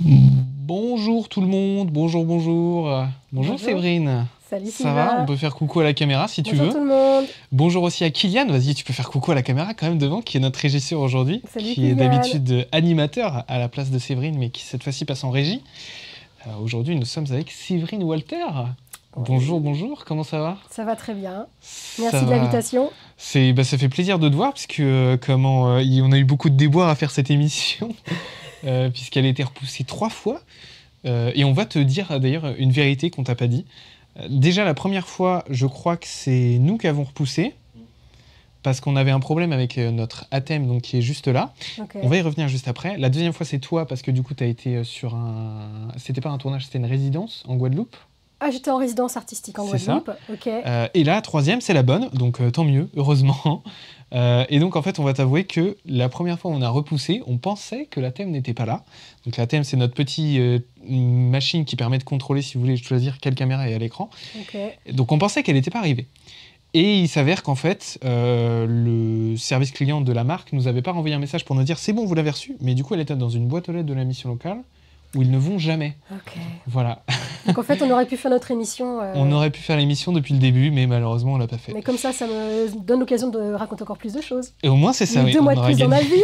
Bonjour tout le monde, bonjour, bonjour. Bonjour Séverine. Salut Ça va? On peut faire coucou à la caméra si tu veux. Bonjour tout le monde. Bonjour aussi à Kylian, vas-y tu peux faire coucou à la caméra quand même devant, qui est notre régisseur aujourd'hui. Salut qui est Kylian. d'habitude animateur à la place de Séverine, mais qui cette fois-ci passe en régie. Aujourd'hui nous sommes avec Séverine Walter. Oui. Bonjour, bonjour, comment ça va? Ça va très bien. Merci de l'invitation. Ça fait plaisir de te voir, puisque on a eu beaucoup de déboires à faire cette émission, puisqu'elle a été repoussée 3 fois. Et on va te dire d'ailleurs une vérité qu'on t'a pas dit. Déjà la première fois, je crois que c'est nous qui avons repoussé, parce qu'on avait un problème avec notre ATEM, donc qui est juste là. Okay. On va y revenir juste après. La deuxième fois, c'est toi, parce que du coup, tu as été sur un... C'était pas un tournage, c'était une résidence en Guadeloupe. Ah, j'étais en résidence artistique en Guadeloupe. Okay. Et la troisième, c'est la bonne, donc tant mieux, heureusement. Et donc, en fait, on va t'avouer que la première fois où on a repoussé, on pensait que l'ATEM n'était pas là. Donc, l'ATEM, c'est notre petite machine qui permet de contrôler, si vous voulez choisir quelle caméra est à l'écran. Okay. Donc, on pensait qu'elle n'était pas arrivée. Et il s'avère qu'en fait, le service client de la marque nous avait pas renvoyé un message pour nous dire « c'est bon, vous l'avez reçu », mais du coup, elle était dans une boîte aux lettres de la mission locale où ils ne vont jamais. Okay. Voilà. Donc en fait, on aurait pu faire notre émission... On aurait pu faire l'émission depuis le début, mais malheureusement, on l'a pas fait. Mais comme ça me donne l'occasion de raconter encore plus de choses. Et au moins, c'est ça, oui. 2 mois de plus dans ma vie,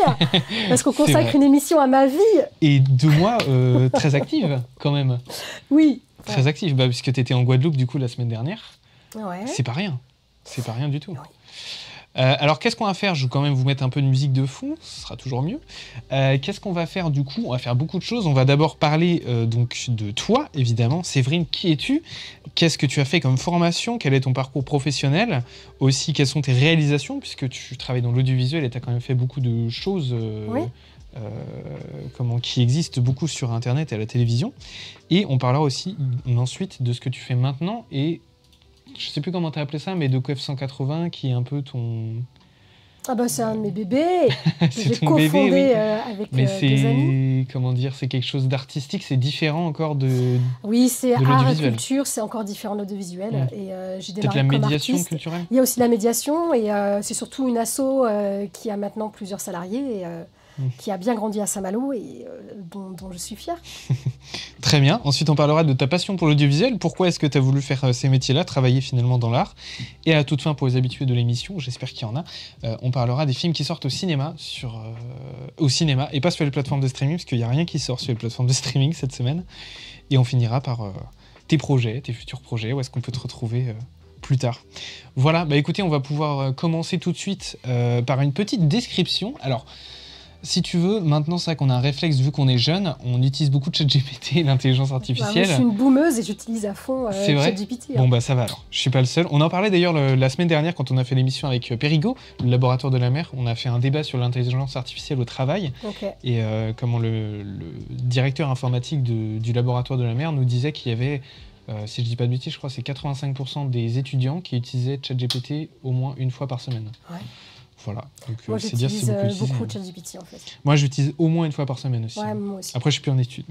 parce qu'on consacre une émission à ma vie. Et 2 mois très active, quand même. Oui. Très active, puisque tu étais en Guadeloupe, du coup, la semaine dernière. Ouais. C'est pas rien. C'est pas rien du tout. Oui. Alors, qu'est-ce qu'on va faire? Je vais quand même vous mettre un peu de musique de fond, ce sera toujours mieux. Qu'est-ce qu'on va faire du coup? On va faire beaucoup de choses. On va d'abord parler donc de toi, évidemment. Séverine, qui es-tu? Qu'est-ce que tu as fait comme formation? Quel est ton parcours professionnel? Aussi, quelles sont tes réalisations? Puisque tu travailles dans l'audiovisuel et tu as quand même fait beaucoup de choses oui. Qui existent beaucoup sur Internet et à la télévision. Et on parlera aussi ensuite de ce que tu fais maintenant et... Je sais plus comment tu as appelé ça, mais DocoF 180, qui est un peu ton... Ah bah c'est un de mes bébés. C'est ton bébé, oui. Avec mais des amis. Comment dire, c'est quelque chose d'artistique, c'est différent encore de... Oui, c'est art et culture, c'est encore différent de l'audiovisuel. Et j'ai démarré comme médiation artiste. Culturelle. Il y a aussi la médiation et c'est surtout une asso qui a maintenant plusieurs salariés et qui a bien grandi à Saint-Malo et dont je suis fière. Très bien. Ensuite, on parlera de ta passion pour l'audiovisuel. Pourquoi est-ce que tu as voulu faire ces métiers-là, travailler finalement dans l'art? Et à toute fin, pour les habitués de l'émission, j'espère qu'il y en a, on parlera des films qui sortent au cinéma, et pas sur les plateformes de streaming, parce qu'il n'y a rien qui sort sur les plateformes de streaming cette semaine. Et on finira par tes projets, tes futurs projets, où est-ce qu'on peut te retrouver plus tard. Voilà, écoutez, on va pouvoir commencer tout de suite par une petite description. Alors, si tu veux, maintenant, c'est vrai qu'on a un réflexe, vu qu'on est jeune, on utilise beaucoup de ChatGPT, l'intelligence artificielle. Moi, je suis une boomeuse et j'utilise à fond ChatGPT. Bon, ça va alors. Je suis pas le seul. On en parlait d'ailleurs la semaine dernière quand on a fait l'émission avec Perigo, le laboratoire de la mer. On a fait un débat sur l'intelligence artificielle au travail. Okay. Et comment le directeur informatique du laboratoire de la mer nous disait qu'il y avait, si je dis pas de bêtises, je crois que c'est 85% des étudiants qui utilisaient ChatGPT au moins une fois par semaine. Ouais. Voilà. Donc, moi, j'utilise beaucoup de ChatGPT, en fait. Moi, j'utilise au moins une fois par semaine aussi. Ouais, moi aussi. Après, je suis plus en études.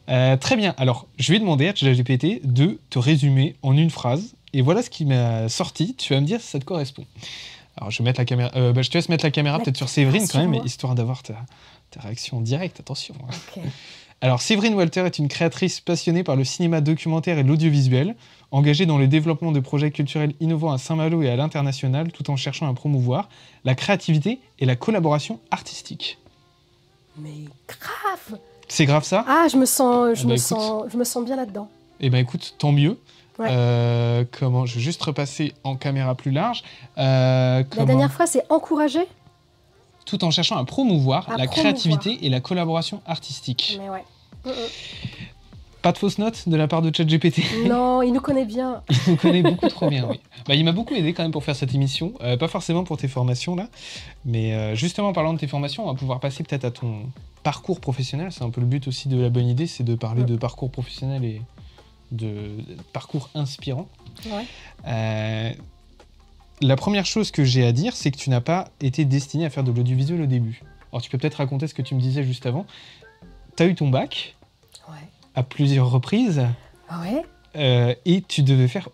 Mais... très bien. Alors, je vais demander à ChatGPT de te résumer en une phrase. Et voilà ce qui m'a sorti. Tu vas me dire si ça te correspond. Alors, je vais mettre la caméra. Je te laisse mettre la caméra peut-être sur Séverine quand même, histoire d'avoir ta réaction en direct. Attention. Okay. Alors, Séverine Walter est une créatrice passionnée par le cinéma documentaire et l'audiovisuel, engagée dans le développement de projets culturels innovants à Saint-Malo et à l'international, tout en cherchant à promouvoir la créativité et la collaboration artistique. Mais grave! C'est grave ça? Ah, je me sens bien là-dedans. Eh ben écoute, tant mieux. Ouais. Je vais juste repasser en caméra plus large. La dernière phrase, c'est encourager? Tout en cherchant à promouvoir la créativité et la collaboration artistique. Mais ouais. Pas de fausses notes de la part de ChatGPT? Non, il nous connaît bien. Il nous connaît beaucoup trop bien, oui. Il m'a beaucoup aidé quand même pour faire cette émission. Pas forcément pour tes formations là, mais justement en parlant de tes formations, on va pouvoir passer peut-être à ton parcours professionnel. C'est un peu le but aussi de la bonne idée, c'est de parler de parcours professionnel et de parcours inspirant. Ouais. La première chose que j'ai à dire, c'est que tu n'as pas été destiné à faire de l'audiovisuel au début. Alors tu peux peut-être raconter ce que tu me disais juste avant. Tu as eu ton bac à plusieurs reprises et tu devais faire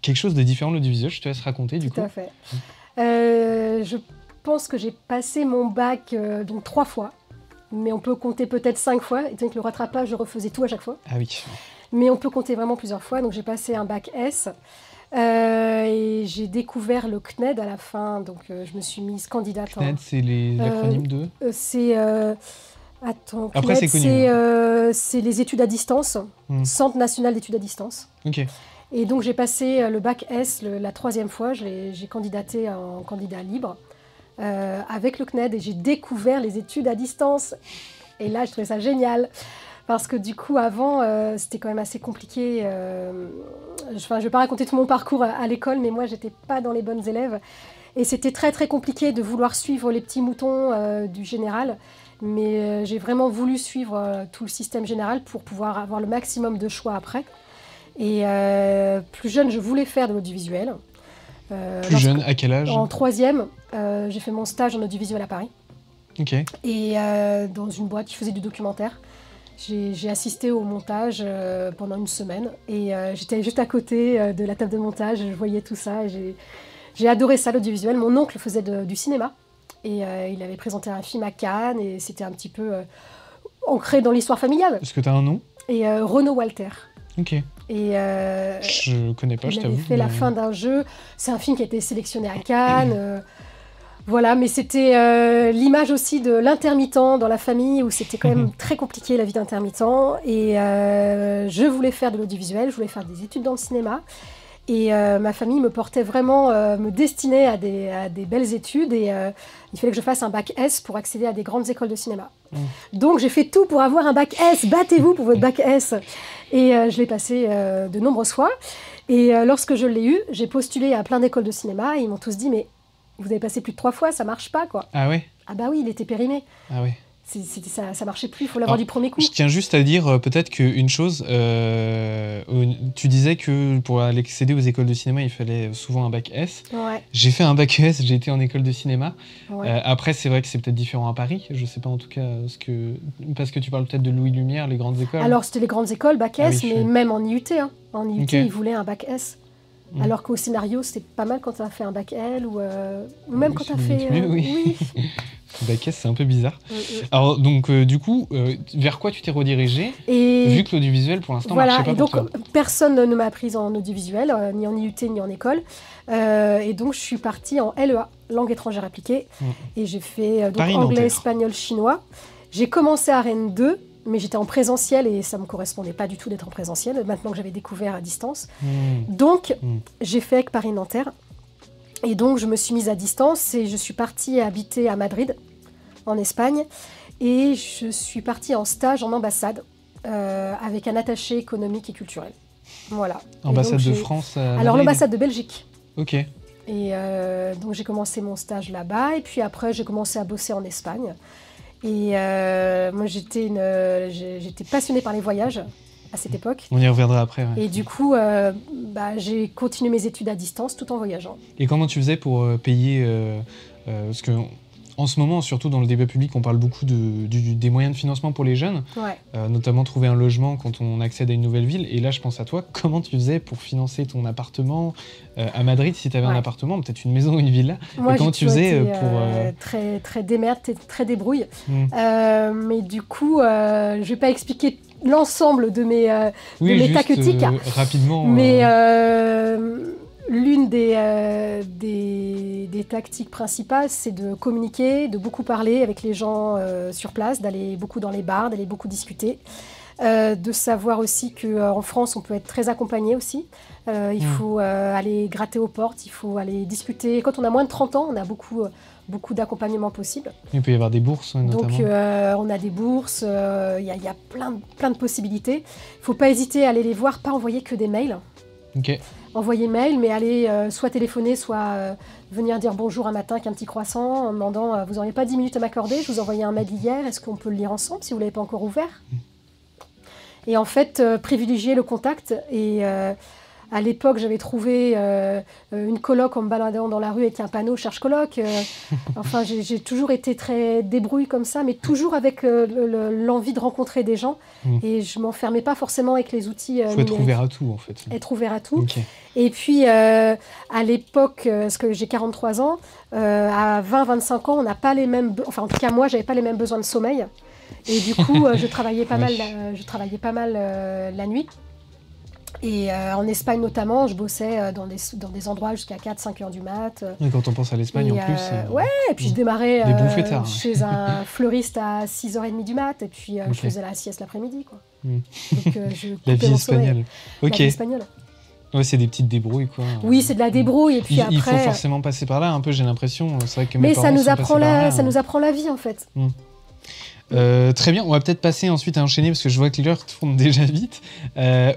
quelque chose de différent de l'audiovisuel. Je te laisse raconter du coup. Tout à fait. Je pense que j'ai passé mon bac donc 3 fois. mais on peut compter peut-être 5 fois. Et donc le rattrapage, je refaisais tout à chaque fois. Ah oui. Mais on peut compter vraiment plusieurs fois. Donc j'ai passé un bac S. Et j'ai découvert le CNED à la fin. Donc je me suis mise candidate. CNED, c'est l'acronyme de... c'est... Attends, Après, CNED, c'est connu. c'est les études à distance. Centre national d'études à distance. Ok. Et donc j'ai passé le bac S la 3e fois. J'ai candidaté en candidat libre. Avec le CNED et j'ai découvert les études à distance. Et là, je trouvais ça génial. Parce que du coup, avant, c'était quand même assez compliqué. Je ne vais pas raconter tout mon parcours à l'école, mais moi, j'étais pas dans les bonnes élèves. Et c'était très, très compliqué de vouloir suivre les petits moutons du général. Mais j'ai vraiment voulu suivre tout le système général pour pouvoir avoir le maximum de choix après. Et plus jeune, je voulais faire de l'audiovisuel. Plus jeune, à quel âge? En 3e, j'ai fait mon stage en audiovisuel à Paris. Ok. Et dans une boîte qui faisait du documentaire. J'ai assisté au montage pendant une semaine. Et j'étais juste à côté de la table de montage. Je voyais tout ça. J'ai adoré ça, l'audiovisuel. Mon oncle faisait du cinéma. Et il avait présenté un film à Cannes. Et c'était un petit peu ancré dans l'histoire familiale. Est-ce que tu as un nom? Et Renaud Walter. Ok. Et je connais pas, je t'avoue. Il avait fait La fin d'un jeu. C'est un film qui a été sélectionné à Cannes. Voilà, mais c'était l'image aussi de l'intermittent dans la famille où c'était quand même très compliqué la vie d'intermittent. Et je voulais faire de l'audiovisuel, je voulais faire des études dans le cinéma. Et ma famille me portait vraiment, me destinait à des belles études. Et il fallait que je fasse un bac S pour accéder à des grandes écoles de cinéma. Donc j'ai fait tout pour avoir un bac S. Battez-vous pour votre bac S. Et je l'ai passé de nombreuses fois. Et lorsque je l'ai eu, j'ai postulé à plein d'écoles de cinéma. Et ils m'ont tous dit, mais vous avez passé plus de 3 fois, ça marche pas, quoi. Ah ouais? Ah bah oui, il était périmé. Ah ouais. Ça marchait plus, il faut l'avoir du premier coup. Je tiens juste à dire peut-être qu'une chose, tu disais que pour accéder aux écoles de cinéma, il fallait souvent un bac S. Ouais. J'ai fait un bac S, j'ai été en école de cinéma. Ouais. Après, c'est vrai que c'est peut-être différent à Paris. Je sais pas en tout cas, parce que tu parles peut-être de Louis Lumière, les grandes écoles. Alors c'était les grandes écoles, bac S, oui, mais même en IUT. Hein. En IUT, Okay. ils voulaient un bac S. Alors qu'au scénario, c'était pas mal quand tu as fait un bac L ou même quand tu as fait... oui. Bac S, c'est un peu bizarre. Alors, donc, du coup, vers quoi tu t'es redirigé vu que l'audiovisuel, pour l'instant, marchait pas pour toi? Voilà, et donc, personne ne m'a prise en audiovisuel, ni en IUT, ni en école. Et donc, je suis partie en LEA, langue étrangère appliquée. Et j'ai fait donc, anglais, espagnol, chinois. J'ai commencé à Rennes 2, mais j'étais en présentiel et ça ne me correspondait pas du tout d'être en présentiel, maintenant que j'avais découvert à distance. Donc, j'ai fait avec Paris-Nanterre. Et donc, je me suis mise à distance et je suis partie habiter à Madrid, en Espagne. Et je suis partie en stage en ambassade avec un attaché économique et culturel. Voilà. Ambassade de France à Madrid. Alors, l'ambassade de Belgique. Ok. Et donc, j'ai commencé mon stage là-bas. Et puis après, j'ai commencé à bosser en Espagne. Et moi, j'étais passionnée par les voyages à cette époque. On y reviendra après. Ouais. Et du coup, j'ai continué mes études à distance tout en voyageant. Et comment tu faisais pour payer parce que en ce moment, surtout dans le débat public, on parle beaucoup des moyens de financement pour les jeunes, notamment trouver un logement quand on accède à une nouvelle ville. Et là, je pense à toi, comment tu faisais pour financer ton appartement à Madrid, si tu avais un appartement, peut-être une maison ou une villa? Moi, comment tu faisais pour... Très, très démerde, très débrouille. Mais du coup, je ne vais pas expliquer l'ensemble de mes tactiques. Rapidement. Mais l'une des tactiques principales, c'est de communiquer, de beaucoup parler avec les gens sur place, d'aller beaucoup dans les bars, d'aller beaucoup discuter. De savoir aussi qu'en France, on peut être très accompagné aussi. Il faut aller gratter aux portes, il faut aller discuter. Quand on a moins de 30 ans, on a beaucoup d'accompagnement possible. Il peut y avoir des bourses, notamment. Donc, on a des bourses, il y a plein de possibilités. Il ne faut pas hésiter à aller les voir, pas envoyer que des mails. Ok. Envoyer mail, mais aller soit téléphoner, soit venir dire bonjour un matin avec un petit croissant en demandant vous n'auriez pas 10 minutes à m'accorder, je vous envoyais un mail hier, est-ce qu'on peut le lire ensemble si vous ne l'avez pas encore ouvert? Et en fait, privilégier le contact. Et à l'époque, j'avais trouvé une coloc en me baladant dans la rue avec un panneau « Cherche coloc ». Enfin, j'ai toujours été très débrouille comme ça, mais toujours avec l'envie de rencontrer des gens. Et je ne m'enfermais pas forcément avec les outils Il faut être ouvert à tout, en fait. Être ouvert à tout. Okay. Et puis, à l'époque, parce que j'ai 43 ans, à 20-25 ans, on n'a pas les mêmes... Enfin, en tout cas, moi, je n'avais pas les mêmes besoins de sommeil. Et du coup, je travaillais pas mal, la nuit. Et en Espagne notamment, je bossais dans des endroits jusqu'à 4-5 heures du mat. Et quand on pense à l'Espagne, en plus... ouais, et puis je démarrais des bons fêtards, chez un fleuriste à 6h30 du mat, et puis je faisais la sieste l'après-midi, quoi. Donc je la coupais vie mon sommeil. espagnole. Ok. La vie espagnole. Ouais, c'est des petites débrouilles, quoi. Oui, c'est de la débrouille, et puis après... Il faut forcément passer par là, un peu, j'ai l'impression. C'est vrai que mes Mais parents ça nous sont apprend passés par là, ça nous apprend la vie, en fait. Très bien, on va peut-être passer ensuite à enchaîner parce que je vois que l'heure tourne déjà vite.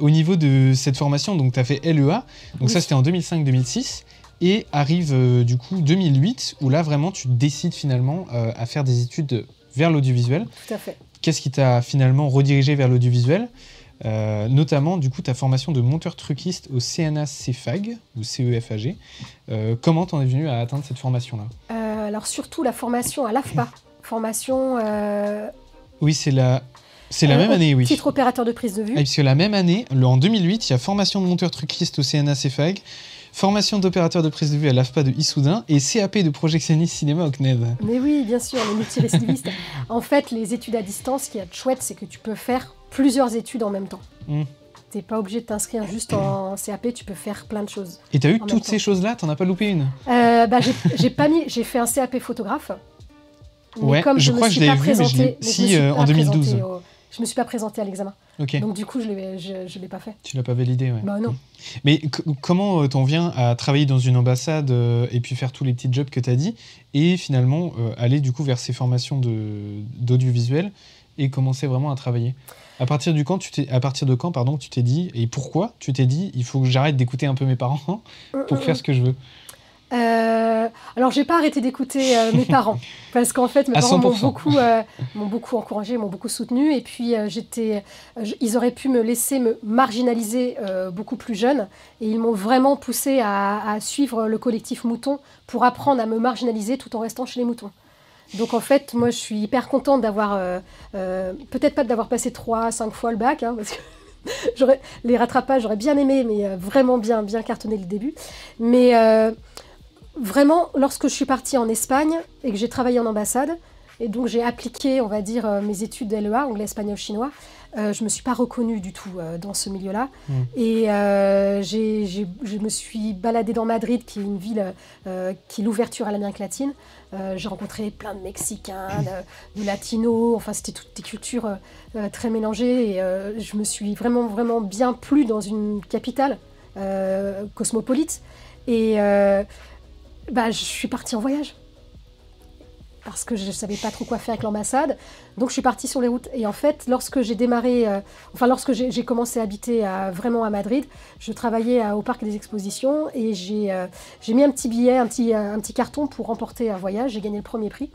Au niveau de cette formation, donc tu as fait LEA, donc ça c'était en 2005-2006, et arrive du coup 2008 où là vraiment tu décides finalement à faire des études vers l'audiovisuel. Tout à fait. Qu'est-ce qui t'a finalement redirigé vers l'audiovisuel notamment du coup ta formation de monteur truquiste au CNA CEFAG ou CEFAG. Comment t'en es venu à atteindre cette formation-là? Alors surtout la formation à l'AFPA. Formation... Oui, c'est la même année, oui. Titre opérateur de prise de vue. Ah, puisque la même année, en 2008, il y a formation de monteur truquiste au CNA CEFAG, formation d'opérateur de prise de vue à l'AFPA de Issoudun et CAP de projectionniste cinéma au CNED. Mais oui, bien sûr, les multirécidivistes. En fait, les études à distance, ce qui est chouette, c'est que tu peux faire plusieurs études en même temps. T'es pas obligé de t'inscrire juste en CAP, tu peux faire plein de choses. Et t'as eu toutes ces choses-là? T'en as pas loupé une? J'ai fait un CAP photographe. Ouais, je crois que je l'ai vu, mais en 2012. Je me suis pas présentée à l'examen. Okay. Donc du coup, je l'ai pas fait. Tu l'as pas validé, ouais. Bah non. Mais comment t'en viens à travailler dans une ambassade et puis faire tous les petits jobs que t'as dit et finalement aller du coup vers ces formations d'audiovisuel et commencer vraiment à travailler? À partir de quand tu t'es dit, et pourquoi tu t'es dit, il faut que j'arrête d'écouter un peu mes parents pour faire ce que je veux? Alors, j'ai pas arrêté d'écouter mes parents parce qu'en fait, mes parents m'ont beaucoup encouragée, m'ont beaucoup soutenue. Et puis, ils auraient pu me laisser me marginaliser beaucoup plus jeune. Et ils m'ont vraiment poussée à suivre le collectif Mouton pour apprendre à me marginaliser tout en restant chez les moutons. Donc, en fait, moi, je suis hyper contente d'avoir, peut-être pas d'avoir passé 3-5 fois le bac, hein, parce que les rattrapages, j'aurais bien aimé, mais vraiment bien cartonné le début. Mais vraiment, lorsque je suis partie en Espagne et que j'ai travaillé en ambassade, et donc j'ai appliqué, on va dire, mes études d'LEA, anglais, espagnol, chinois, je me suis pas reconnue du tout dans ce milieu-là. Et je me suis baladée dans Madrid, qui est une ville qui est l'ouverture à l'Amérique latine. J'ai rencontré plein de Mexicains, de Latinos, enfin c'était toutes des cultures très mélangées. Et je me suis vraiment, vraiment bien plu dans une capitale cosmopolite. Et je suis partie en voyage parce que je ne savais pas trop quoi faire avec l'ambassade. Donc, je suis partie sur les routes. Et en fait, lorsque j'ai démarré, lorsque j'ai commencé à habiter vraiment à Madrid, je travaillais au Parc des Expositions et j'ai mis un petit billet, un petit carton pour remporter un voyage. J'ai gagné le premier prix.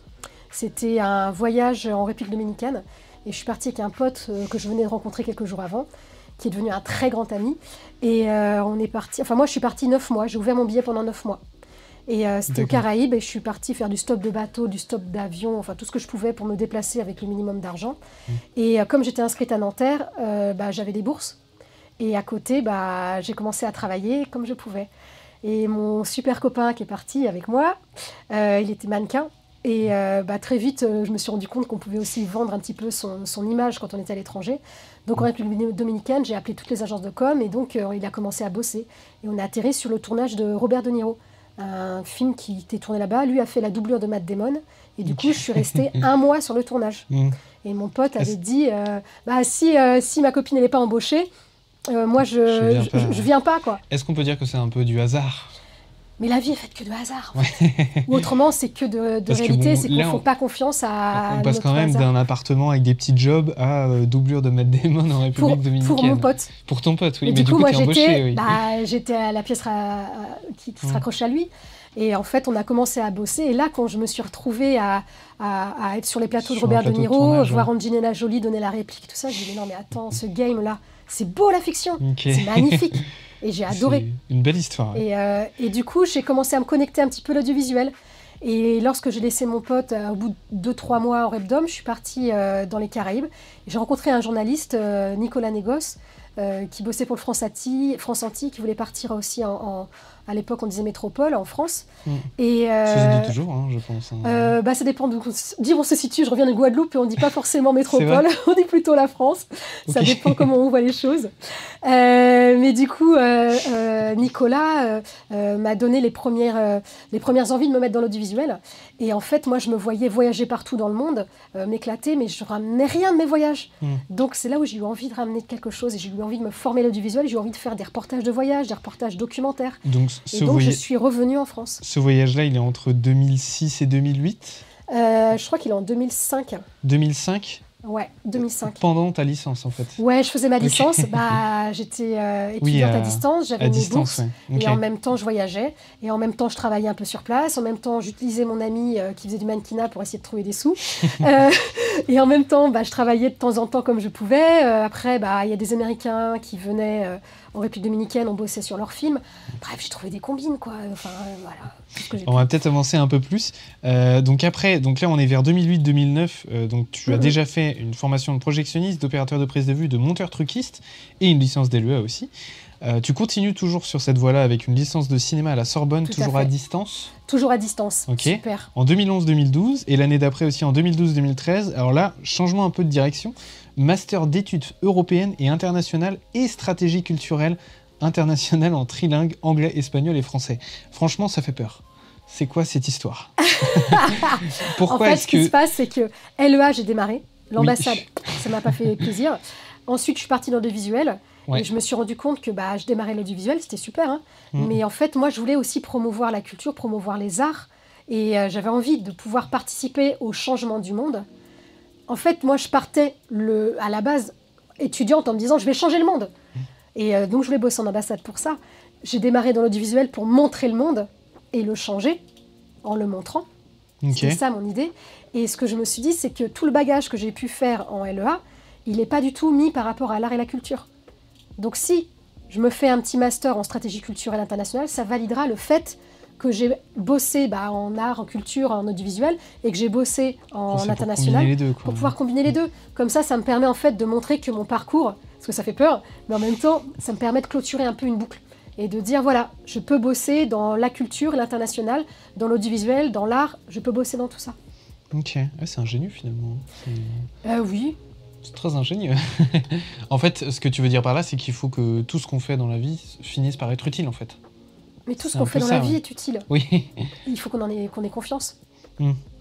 C'était un voyage en République dominicaine. Et je suis partie avec un pote que je venais de rencontrer quelques jours avant, qui est devenu un très grand ami. Et on est parti. Enfin, moi, je suis partie 9 mois. J'ai ouvert mon billet pendant 9 mois. Et c'était aux Caraïbes et je suis partie faire du stop de bateau, du stop d'avion, enfin tout ce que je pouvais pour me déplacer avec le minimum d'argent. Et comme j'étais inscrite à Nanterre, j'avais des bourses. Et à côté, j'ai commencé à travailler comme je pouvais. Et mon super copain qui est parti avec moi, il était mannequin. Et très vite, je me suis rendu compte qu'on pouvait aussi vendre un petit peu son image quand on était à l'étranger. Donc en République dominicaine, j'ai appelé toutes les agences de com et donc il a commencé à bosser. Et on a atterri sur le tournage de Robert De Niro. Un film qui était tourné là-bas. Lui a fait la doublure de Matt Damon. Et du coup, je suis restée 1 mois sur le tournage. Et mon pote avait dit, si ma copine n'est pas embauchée, moi, je viens pas, quoi. Est-ce qu'on peut dire que c'est un peu du hasard? Mais la vie est faite que de hasard. En fait. Ou autrement, c'est que de réalité, c'est qu'on ne fait pas confiance à. On passe quand même d'un appartement avec des petits jobs à doublure de Matt Damon en République dominicaine. Pour mon pote. Pour ton pote, oui. Mais du coup, moi, j'étais à la pièce qui se raccroche à lui. Et en fait, on a commencé à bosser. Et là, quand je me suis retrouvée à être sur les plateaux de Robert De Niro, voir Angelina Jolie donner la réplique, tout ça, je me dis non, mais attends, ce game-là, c'est beau la fiction, c'est magnifique. Et j'ai adoré. C'est une belle histoire. Ouais. Et du coup, j'ai commencé à me connecter un petit peu à l'audiovisuel. Et lorsque j'ai laissé mon pote, au bout de 2-3 mois en Repdom, je suis partie dans les Caraïbes. J'ai rencontré un journaliste, Nicolas Negos, qui bossait pour le France Antilles, qui voulait partir aussi à l'époque on disait métropole en France. Et, ça se dit toujours, hein, je pense. Bah, ça dépend d'où on se situe. Je reviens de Guadeloupe et on dit pas forcément métropole, on dit plutôt la France. Ça dépend comment on voit les choses. Mais du coup, Nicolas m'a donné les premières envies de me mettre dans l'audiovisuel. Et en fait, moi, je me voyais voyager partout dans le monde, m'éclater, mais je ramenais rien de mes voyages. Donc c'est là où j'ai eu envie de ramener quelque chose et j'ai eu envie de me former à l'audiovisuel. J'ai eu envie de faire des reportages de voyage, des reportages documentaires. Donc je suis revenue en France. Ce voyage-là, il est entre 2006 et 2008 ? Je crois qu'il est en 2005. 2005 ? Ouais, 2005. Pendant ta licence, en fait. Ouais, je faisais ma licence. J'étais étudiante à distance, j'avais mes bourses. Ouais. Et en même temps, je voyageais. Et en même temps, je travaillais un peu sur place. En même temps, j'utilisais mon ami qui faisait du mannequinat pour essayer de trouver des sous. Et en même temps, je travaillais de temps en temps comme je pouvais. Après, il y a des Américains qui venaient en République dominicaine, on bossait sur leurs films. Bref, j'ai trouvé des combines, quoi. Enfin, voilà. On va peut-être avancer un peu plus. Donc là, on est vers 2008-2009. Donc tu as déjà fait une formation de projectionniste, d'opérateur de prise de vue, de monteur truquiste et une licence d'LEA aussi. Tu continues toujours sur cette voie-là avec une licence de cinéma à la Sorbonne, toujours à distance ? Toujours à distance, super. En 2011-2012 et l'année d'après aussi en 2012-2013. Alors là, changement un peu de direction. Master d'études européennes et internationales et stratégie culturelle internationale en trilingue, anglais, espagnol et français. Franchement, ça fait peur. C'est quoi cette histoire ? Pourquoi en fait, ce qui se passe, c'est que LEA, j'ai démarré. L'ambassade, ça m'a pas fait plaisir. Ensuite, je suis partie dans le visuel. Ouais. Et je me suis rendu compte que je démarrais l'audiovisuel, c'était super. Hein. Mais en fait, moi, je voulais aussi promouvoir la culture, promouvoir les arts. Et j'avais envie de pouvoir participer au changement du monde. En fait, moi, je partais à la base étudiante en me disant « je vais changer le monde ». Et donc, je voulais bosser en ambassade pour ça. J'ai démarré dans l'audiovisuel pour montrer le monde et le changer en le montrant. C'est ça mon idée. Et ce que je me suis dit, c'est que tout le bagage que j'ai pu faire en LEA, il n'est pas du tout mis par rapport à l'art et la culture. Donc si je me fais un petit master en stratégie culturelle internationale, ça validera le fait que j'ai bossé en art, en culture, en audiovisuel, et que j'ai bossé en international pour pouvoir combiner les deux. Comme ça me permet en fait de montrer que mon parcours, parce que ça fait peur, mais en même temps, ça me permet de clôturer un peu une boucle. Et de dire, voilà, je peux bosser dans la culture, l'international, dans l'audiovisuel, dans l'art, je peux bosser dans tout ça. Ok, c'est ingénieux finalement. Oui. C'est très ingénieux. En fait, ce que tu veux dire par là, c'est qu'il faut que tout ce qu'on fait dans la vie finisse par être utile, en fait. Mais tout ce qu'on fait dans la vie est utile. Oui. Il faut qu'on ait confiance.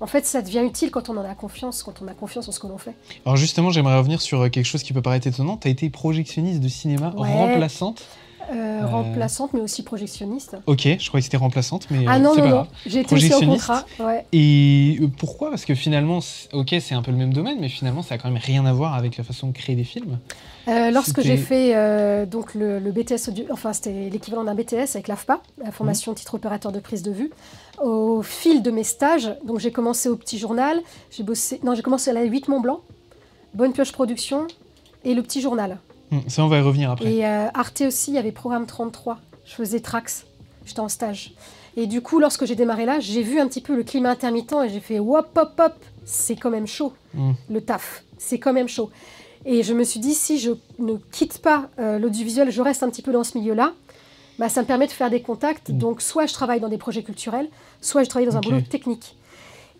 En fait, ça devient utile quand on en a confiance, quand on a confiance en ce que l'on fait. Alors justement, j'aimerais revenir sur quelque chose qui peut paraître étonnant. Tu as été projectionniste de cinéma remplaçante. Remplaçante, mais aussi projectionniste. Ok, je croyais que c'était remplaçante, mais non, j'ai été aussi en contrat. Ouais. Et pourquoi ? Parce que finalement, c'est un peu le même domaine, mais finalement, ça a quand même rien à voir avec la façon de créer des films. Lorsque j'ai fait donc le BTS, c'était l'équivalent d'un BTS avec l'AFPA, la formation titre opérateur de prise de vue, au fil de mes stages, donc j'ai commencé au Petit Journal, j'ai commencé à la 8 Mont-Blanc, Bonne Pioche Production et le Petit Journal. Ça, on va y revenir après. Et Arte aussi, il y avait Programme 33. Je faisais Trax. J'étais en stage. Et du coup, lorsque j'ai démarré là, j'ai vu un petit peu le climat intermittent et j'ai fait hop, hop, hop, c'est quand même chaud, le taf. C'est quand même chaud. Et je me suis dit, si je ne quitte pas l'audiovisuel, je reste un petit peu dans ce milieu-là, ça me permet de faire des contacts. Donc, soit je travaille dans des projets culturels, soit je travaille dans un boulot technique.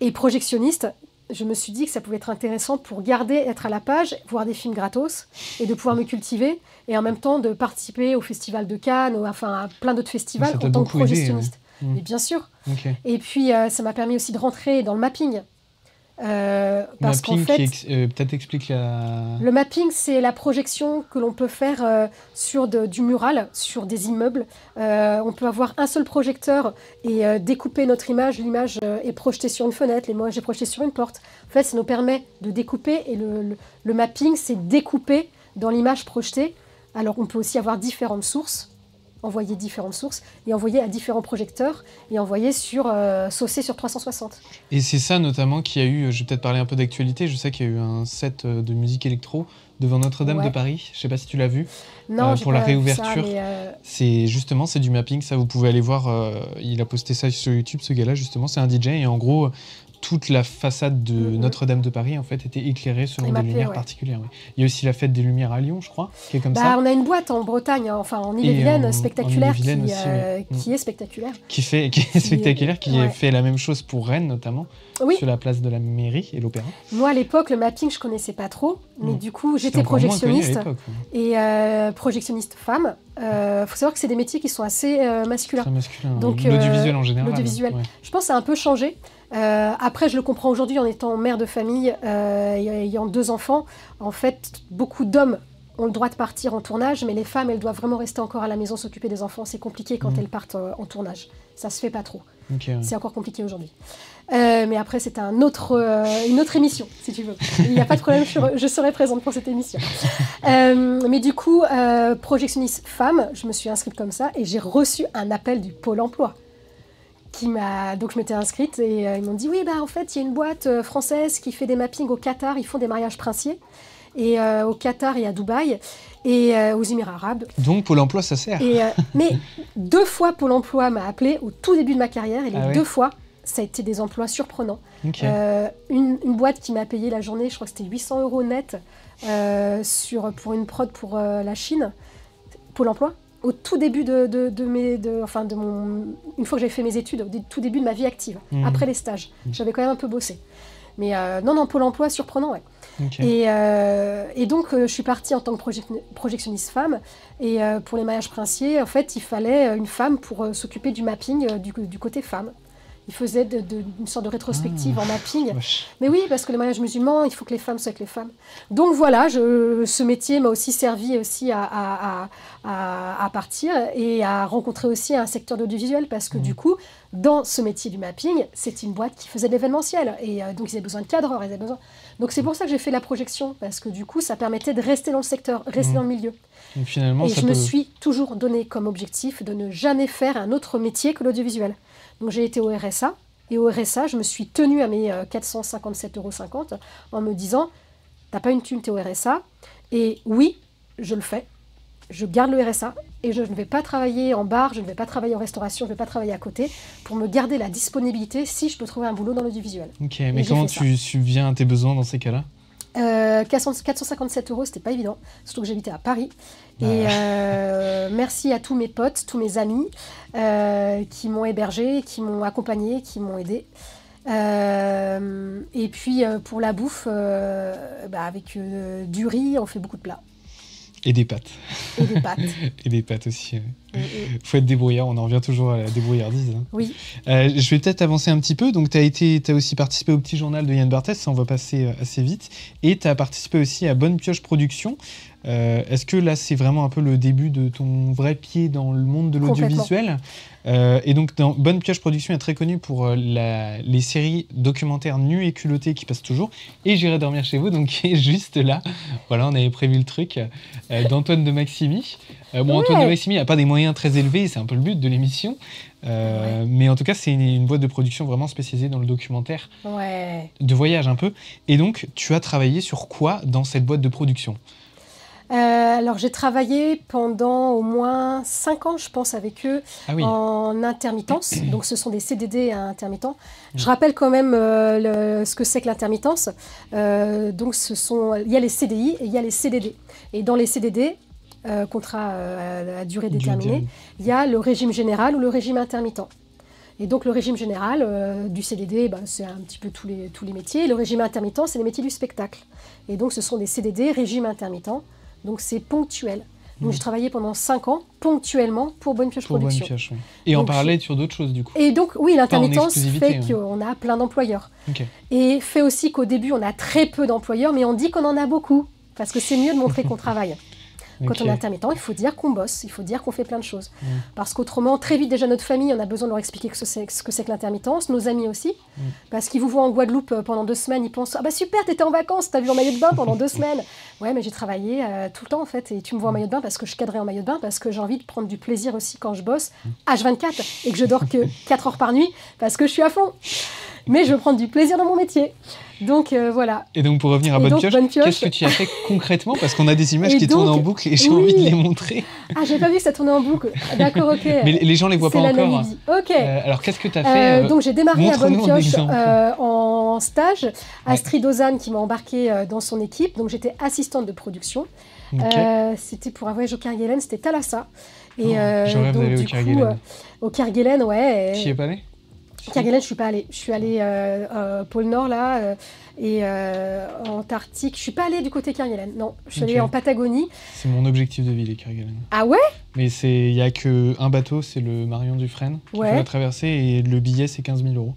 Et projectionniste, je me suis dit que ça pouvait être intéressant pour être à la page, voir des films gratos et de pouvoir me cultiver et en même temps de participer au Festival de Cannes, à plein d'autres festivals en tant que projectionniste. Mais bien sûr. Et puis, ça m'a permis aussi de rentrer dans le mapping. Parce qu'en fait, peut-être explique la... Le mapping, c'est la projection que l'on peut faire sur du mural, sur des immeubles. On peut avoir un seul projecteur et découper notre image. L'image est projetée sur une fenêtre, l'image est projetée sur une porte. En fait, ça nous permet de découper et le mapping, c'est découper dans l'image projetée. Alors, on peut aussi avoir différentes sources, envoyer différentes sources et envoyer à différents projecteurs et envoyer saucer sur 360. Et c'est ça notamment qui a eu, je vais peut-être parler un peu d'actualité, je sais qu'il y a eu un set de musique électro devant Notre-Dame de Paris, je sais pas si tu l'as vu. Non, pour la réouverture. Ça, mais c'est du mapping, ça vous pouvez aller voir, il a posté ça sur YouTube ce gars-là justement, c'est un DJ et en gros toute la façade de Notre-Dame de Paris en fait était éclairée selon des lumières particulières. Oui. Il y a aussi la fête des Lumières à Lyon, je crois, qui est comme ça. On a une boîte en Bretagne, enfin en Ille-et-Vilaine, spectaculaire, qui est spectaculaire. Qui est spectaculaire, qui fait la même chose pour Rennes notamment, sur la place de la mairie et l'Opéra. Moi à l'époque, le mapping je connaissais pas trop, mais du coup j'étais projectionniste et projectionniste femme. Faut savoir que c'est des métiers qui sont assez masculins. Très masculin. Donc l'audiovisuel en général. L'audiovisuel. Je pense que ça a un peu changé. Après, je le comprends aujourd'hui en étant mère de famille, ayant 2 enfants. En fait, beaucoup d'hommes ont le droit de partir en tournage, mais les femmes, elles doivent vraiment rester encore à la maison, s'occuper des enfants. C'est compliqué quand elles partent en tournage. Ça se fait pas trop. C'est encore compliqué aujourd'hui. Mais après, c'est une autre émission, si tu veux. Il n'y a pas de problème, je serai présente pour cette émission. Mais du coup, projectionniste femme, je me suis inscrite comme ça et j'ai reçu un appel du Pôle emploi. Donc je m'étais inscrite et ils m'ont dit oui, en fait, il y a une boîte française qui fait des mappings au Qatar, ils font des mariages princiers. Et au Qatar et à Dubaï et aux Émirats arabes. Donc Pôle emploi, ça sert. Mais 2 fois Pôle emploi m'a appelé au tout début de ma carrière et les 2 fois, ça a été des emplois surprenants. Une boîte qui m'a payé la journée, je crois que c'était 800 € net pour une prod pour la Chine. Pôle emploi. Au tout début une fois que j'avais fait mes études, au tout début de ma vie active, après les stages. J'avais quand même un peu bossé. Mais non, Pôle emploi, surprenant, ouais. Et donc, je suis partie en tant que projectionniste femme. Et pour les mariages princiers, en fait, il fallait une femme pour s'occuper du mapping du côté femme. Il faisait une sorte de rétrospective en mapping. Mais oui, parce que les mariages musulmans, il faut que les femmes soient avec les femmes. Donc voilà, ce métier m'a aussi servi aussi à partir et à rencontrer aussi un secteur d'audiovisuel parce que du coup, dans ce métier du mapping, c'est une boîte qui faisait de l'événementiel. Et donc, ils avaient besoin de cadreurs, Donc c'est pour ça que j'ai fait la projection, parce que du coup, ça permettait de rester dans le secteur, rester dans le milieu. Donc, finalement, je me suis toujours donné comme objectif de ne jamais faire un autre métier que l'audiovisuel. Donc j'ai été au RSA, et au RSA, je me suis tenue à mes 457,50 € en me disant « T'as pas une thune, t'es au RSA ?» Et oui, je le fais. Je garde le RSA et je ne vais pas travailler en bar, je ne vais pas travailler en restauration, je ne vais pas travailler à côté pour me garder la disponibilité si je peux trouver un boulot dans l'audiovisuel. Ok, mais comment tu subviens à tes besoins dans ces cas-là ? 457 €, c'était pas évident, surtout que j'habitais à Paris. Et merci à tous mes potes, tous mes amis qui m'ont hébergé, qui m'ont accompagné, qui m'ont aidé. Et puis pour la bouffe, avec du riz, on fait beaucoup de plats. Et des pâtes. Et des pâtes. Et des pâtes aussi. Faut être débrouillard, on en revient toujours à la débrouillardise. Hein. Oui. Je vais peut-être avancer un petit peu. Donc, tu as aussi participé au Petit Journal de Yann Barthès, ça on va passer assez vite. Et tu as participé aussi à Bonne Pioche Productions. Est-ce que là, c'est vraiment un peu le début de ton vrai pied dans le monde de l'audiovisuel ? Et donc, dans Bonne Pioche Productions est très connue pour les séries documentaires nues et culottées qui passent toujours. Et J'irai dormir chez vous, donc qui est juste là. Voilà, on avait prévu le truc d'Antoine de Maximi. Antoine de Maximi n'a pas des moyens très élevés, c'est un peu le but de l'émission. Mais en tout cas, c'est une boîte de production vraiment spécialisée dans le documentaire de voyage un peu. Et donc, tu as travaillé sur quoi dans cette boîte de production ? Alors j'ai travaillé pendant au moins 5 ans, je pense, avec eux en intermittence. Donc ce sont des CDD à intermittent. Je rappelle quand même ce que c'est que l'intermittence. Donc il y a les CDI et il y a les CDD. Et dans les CDD, contrat à durée déterminée, il y a le régime général ou le régime intermittent. Et donc le régime général du CDD, c'est un petit peu tous les métiers. Et le régime intermittent, c'est les métiers du spectacle. Et donc ce sont des CDD, régime intermittent. Donc c'est ponctuel. Donc j'ai travaillé pendant 5 ans ponctuellement pour Bonne Pioche Productions. Bonne Pioche, oui. Et donc, en parallèle sur d'autres choses du coup. Et donc oui, l'intermittence fait qu'on a plein d'employeurs. Et fait aussi qu'au début on a très peu d'employeurs, mais on dit qu'on en a beaucoup. Parce que c'est mieux de montrer qu'on travaille. Quand on est intermittent, il faut dire qu'on bosse, il faut dire qu'on fait plein de choses. Parce qu'autrement, très vite, déjà, notre famille, on a besoin de leur expliquer ce que c'est que l'intermittence, nos amis aussi. Parce qu'ils vous voient en Guadeloupe pendant 2 semaines, ils pensent « Ah bah super, t'étais en vacances, t'as vu en maillot de bain pendant 2 semaines !» Ouais, mais j'ai travaillé tout le temps, en fait, et tu me vois en maillot de bain parce que je cadrais en maillot de bain, parce que j'ai envie de prendre du plaisir aussi quand je bosse, H24, et que je dors que 4 heures par nuit, parce que je suis à fond. Mais je veux prendre du plaisir dans mon métier. Donc voilà. Et donc pour revenir à Bonne Pioche, qu'est-ce que tu as fait concrètement? Parce qu'on a des images qui tournent en boucle et j'ai envie de les montrer. Ah, j'avais pas vu que ça tournait en boucle. D'accord, ok. Mais les gens les voient pas encore. Ok. Alors qu'est-ce que tu as fait? Donc j'ai démarré à Bonne Pioche en stage. Astrid Ozanne qui m'a embarquée dans son équipe. Donc j'étais assistante de production. Okay. C'était pour un voyage au Kerguelen, c'était Thalassa. Et j'aurais d'aller au Kerguelen. Au Kerguelen, ouais. Tu y es pas allé? Kerguelen, je suis pas allée. Je suis allée pôle Nord là et Antarctique. Je suis pas allée du côté Kerguelen. Non, je suis allée en Patagonie. C'est mon objectif de vie, les Kerguelen. Ah ouais? Mais il y a que un bateau, c'est le Marion Dufresne qu'il faut la traverser et le billet c'est 15 000 €.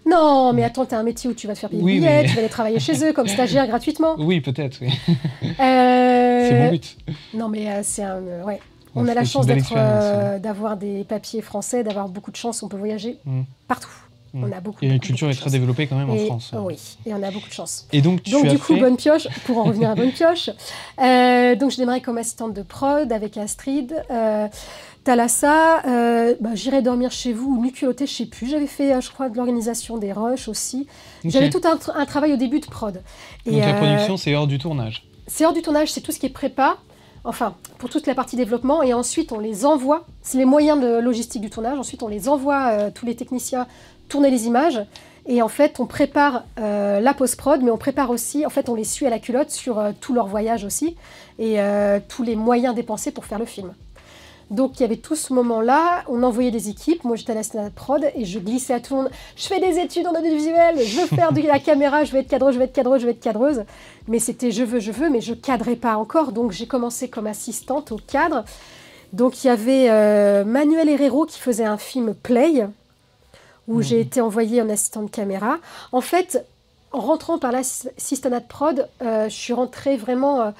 Non, mais attends, t'as un métier où tu vas te faire payer le billet, tu vas aller travailler chez eux comme stagiaire gratuitement. Oui, peut-être. Oui. C'est mon but. Non, mais c'est un ouais. On a la chance d'avoir des papiers français, d'avoir beaucoup de chance, on peut voyager partout. On a beaucoup, et la culture est très développée quand même en France. Oui, et on a beaucoup de chance. Et donc, du coup, Bonne Pioche, pour en revenir à Bonne Pioche, donc je démarrais comme assistante de prod avec Astrid. Thalassa, j'irai dormir chez vous ou nuculoter, je sais plus. J'avais fait, je crois, de l'organisation des rushs aussi. Okay. J'avais tout un travail au début de prod. Donc la production, c'est hors du tournage? C'est hors du tournage, c'est tout ce qui est prépa. Enfin, pour toute la partie développement, et ensuite on les envoie, c'est les moyens de logistique du tournage, ensuite on les envoie, tous les techniciens, tourner les images, et en fait on prépare la post-prod, mais on prépare aussi, en fait on les suit à la culotte sur tout leur voyage aussi, et tous les moyens dépensés pour faire le film. Donc il y avait tout ce moment-là, on envoyait des équipes, moi j'étais à la prod et je glissais à tout le monde, je fais des études en audiovisuel, je veux faire de la caméra, je veux être cadreuse, je veux être cadreuse, je veux être cadreuse. Mais c'était je veux, mais je cadrais pas encore, donc j'ai commencé comme assistante au cadre. Donc il y avait Manuel Herrero qui faisait un film Play, où j'ai été envoyée en assistante caméra. En fait, en rentrant par l'assistanat de prod, je suis rentrée vraiment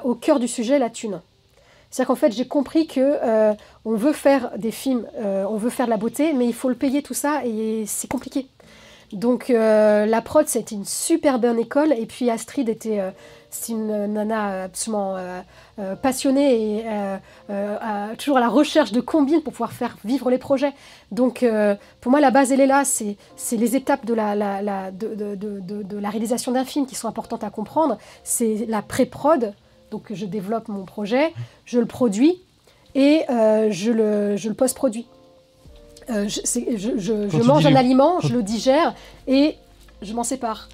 au cœur du sujet, la thune. C'est-à-dire qu'en fait, j'ai compris que on veut faire des films, on veut faire de la beauté, mais il faut le payer tout ça et c'est compliqué. Donc la prod, c'était une super bonne école. Et puis Astrid c'est une nana absolument passionnée et toujours à la recherche de combines pour pouvoir faire vivre les projets. Donc pour moi, la base, elle est là. C'est les étapes de la réalisation d'un film qui sont importantes à comprendre. C'est la pré-prod. Donc je développe mon projet, je le produis et je le post-produis. Je mange un aliment, je le digère et je m'en sépare.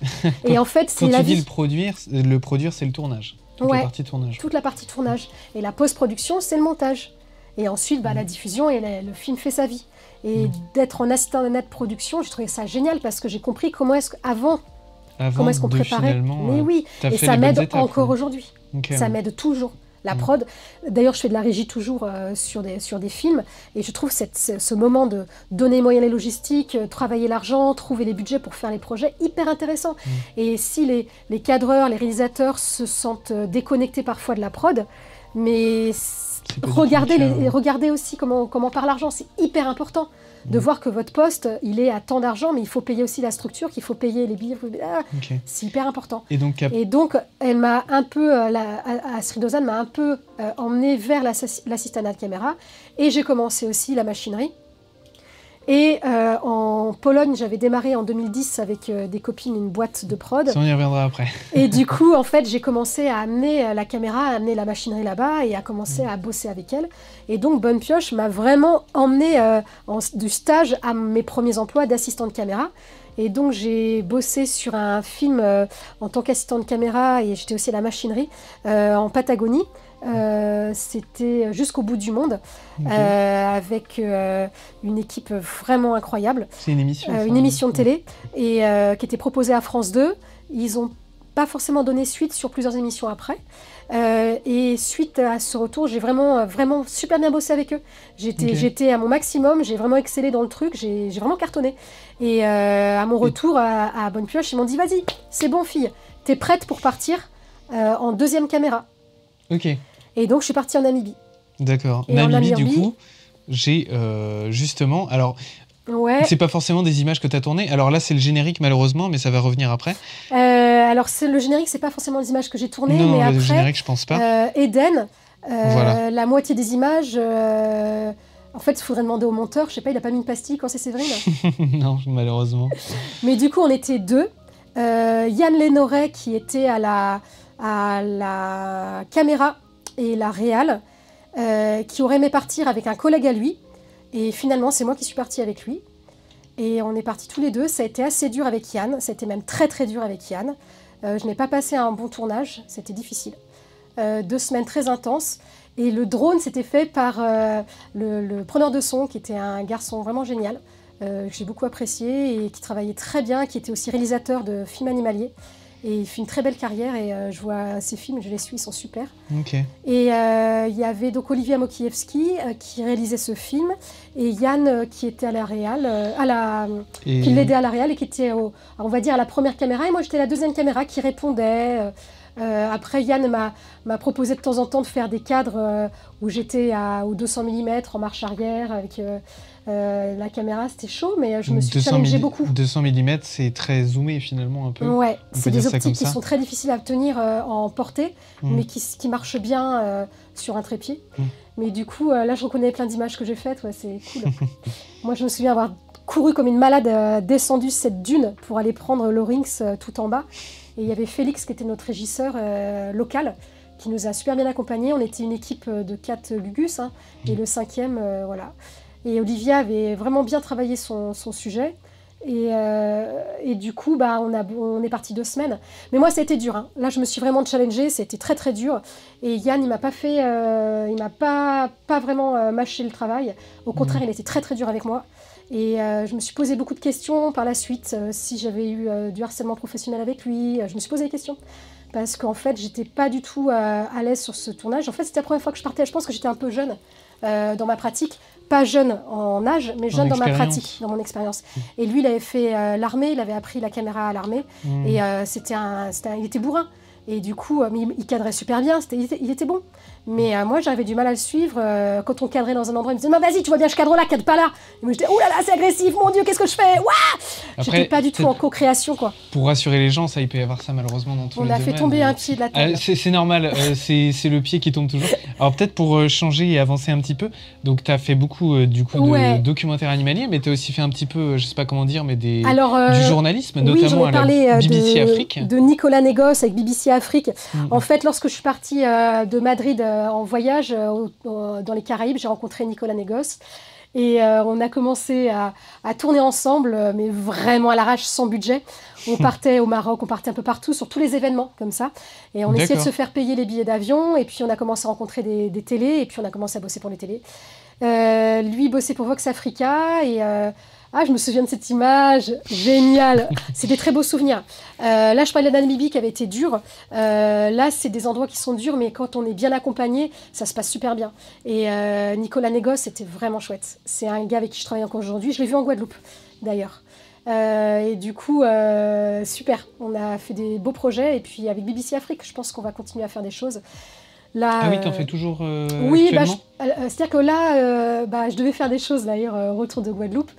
Et en fait, c'est la vie. Quand tu dis le produire, c'est le tournage. Toute la partie tournage. Toute la partie tournage. Et la post-production, c'est le montage. Et ensuite, la diffusion et le film fait sa vie. Et d'être en assistant de production, j'ai trouvé ça génial parce que j'ai compris comment est-ce qu'on préparait. Mais oui, et ça m'aide encore aujourd'hui. Okay. Ça m'aide toujours. La prod, d'ailleurs je fais de la régie toujours sur des films et je trouve ce moment de donner les moyens, les logistiques, travailler l'argent, trouver les budgets pour faire les projets hyper intéressant. Et si les cadreurs, les réalisateurs se sentent déconnectés parfois de la prod, mais regardez aussi comment part l'argent, c'est hyper important. De voir que votre poste, il est à tant d'argent, mais il faut payer aussi la structure, qu'il faut payer les billets. C'est hyper important. Et donc elle m'a un peu, Astrid Ozanne m'a un peu emmenée vers l'assistanat de caméra. Et j'ai commencé aussi la machinerie. Et en Pologne, j'avais démarré en 2010 avec des copines une boîte de prod. Ça, on y reviendra après. Et du coup, en fait, j'ai commencé à amener la caméra, à amener la machinerie là-bas et à commencer à bosser avec elle. Et donc, Bonne Pioche m'a vraiment emmenée du stage à mes premiers emplois d'assistante caméra. Et donc, j'ai bossé sur un film en tant qu'assistante caméra et j'étais aussi à la machinerie en Patagonie. C'était Jusqu'au bout du monde, avec une équipe vraiment incroyable. C'est une émission une émission de télé et qui était proposée à France 2. Ils n'ont pas forcément donné suite sur plusieurs émissions après. Et suite à ce retour, j'ai vraiment super bien bossé avec eux. J'étais à mon maximum, j'ai vraiment excellé dans le truc, j'ai vraiment cartonné. Et à mon retour à Bonne Pioche, ils m'ont dit « Vas-y, c'est bon fille, t'es prête pour partir en deuxième caméra ». Ok. Et donc, je suis partie en Namibie. D'accord. Namibie, du coup, j'ai justement... Alors, c'est pas forcément des images que tu as tournées. Alors là, c'est le générique, malheureusement, mais ça va revenir après. Alors, le générique, c'est pas forcément des images que j'ai tournées. Non, mais le générique, je pense pas. Eden, la moitié des images... En fait, il faudrait demander au monteur. Je sais pas, il a pas mis une pastille quand c'est Séverine. Non, malheureusement. Mais du coup, on était deux. Yann Lénoret qui était à la caméra et la réal, qui aurait aimé partir avec un collègue à lui. Et finalement, c'est moi qui suis partie avec lui. Et on est partis tous les deux. Ça a été assez dur avec Yann. Ça a été même très très dur avec Yann. Je n'ai pas passé un bon tournage. C'était difficile. 2 semaines très intenses. Et le drone, c'était fait par le preneur de son, qui était un garçon vraiment génial, que j'ai beaucoup apprécié et qui travaillait très bien, qui était aussi réalisateur de films animaliers. Et il fait une très belle carrière et je vois ses films, je les suis, ils sont super. Okay. Et il y avait donc Olivier Mokiewski qui réalisait ce film et Yann qui était à la réal, qui l'aidait à la réal et qui était, on va dire, à la première caméra. Et moi, j'étais la deuxième caméra qui répondait. Après, Yann m'a proposé de temps en temps de faire des cadres où j'étais au 200 mm en marche arrière avec la caméra, c'était chaud, mais je me suis challengée beaucoup. 200 mm, c'est très zoomé finalement un peu. Ouais, c'est des optiques qui sont très difficiles à tenir en portée, mais qui marchent bien sur un trépied. Mais du coup, là, je reconnais plein d'images que j'ai faites, ouais, c'est cool. Moi, je me souviens avoir couru comme une malade, descendu cette dune pour aller prendre l'Orynx tout en bas. Et il y avait Félix qui était notre régisseur local, qui nous a super bien accompagnés. On était une équipe de 4 Gugus, hein, et le 5e, voilà. Et Olivia avait vraiment bien travaillé son sujet. Et du coup, on est parti 2 semaines. Mais moi, ça a été dur. Hein. Là, je me suis vraiment challengée. C'était très, très dur. Et Yann, il m'a pas fait... il m'a pas vraiment mâché le travail. Au contraire, il était très, très dur avec moi. Et je me suis posé beaucoup de questions par la suite. Si j'avais eu du harcèlement professionnel avec lui, je me suis posé des questions. Parce qu'en fait, j'étais pas du tout à l'aise sur ce tournage. En fait, c'était la première fois que je partais. Je pense que j'étais un peu jeune dans ma pratique. Pas jeune en âge, mais jeune dans ma pratique, dans mon expérience. Et lui, il avait fait l'armée, il avait appris la caméra à l'armée. Et il était bourrin. Et du coup, il cadrait super bien, il était bon. Mais moi, j'avais du mal à le suivre. Quand on cadrait dans un endroit, il me disait « Vas-y, tu vois bien, je cadre là, cadre pas là !» Et moi, j'étais « Ouh là là, c'est agressif, mon Dieu, qu'est-ce que je fais ?» J'étais pas du tout en co-création, quoi. Pour rassurer les gens, ça, il peut y avoir ça malheureusement dans tous les domaines. On a fait tomber un pied de la table. C'est normal, c'est le pied qui tombe toujours. Alors peut-être pour changer et avancer un petit peu, donc tu as fait beaucoup de documentaires animaliers, mais tu as aussi fait un petit peu, je sais pas comment dire, mais du journalisme, notamment à la BBC Afrique. De Nicolas Negos avec BBC Afrique. En fait, lorsque je suis partie de Madrid en voyage dans les Caraïbes, j'ai rencontré Nicolas Negos. Et on a commencé à tourner ensemble, mais vraiment à l'arrache, sans budget. On partait au Maroc, on partait un peu partout, sur tous les événements, comme ça. Et on essayait de se faire payer les billets d'avion. Et puis on a commencé à rencontrer des télés. Et puis on a commencé à bosser pour les télés. Lui, il bossait pour Vox Africa. Et je me souviens de cette image, géniale. C'est des très beaux souvenirs. Là, je parlais de la Namibie qui avait été dure. Là, c'est des endroits qui sont durs, mais quand on est bien accompagné, ça se passe super bien. Et Nicolas Negos, c'était vraiment chouette. C'est un gars avec qui je travaille encore aujourd'hui. Je l'ai vu en Guadeloupe, d'ailleurs. Et du coup, super. On a fait des beaux projets. Et puis, avec BBC Afrique, je pense qu'on va continuer à faire des choses. Là, ah oui, t'en fais toujours oui, c'est-à-dire que là, je devais faire des choses, d'ailleurs, retour de Guadeloupe.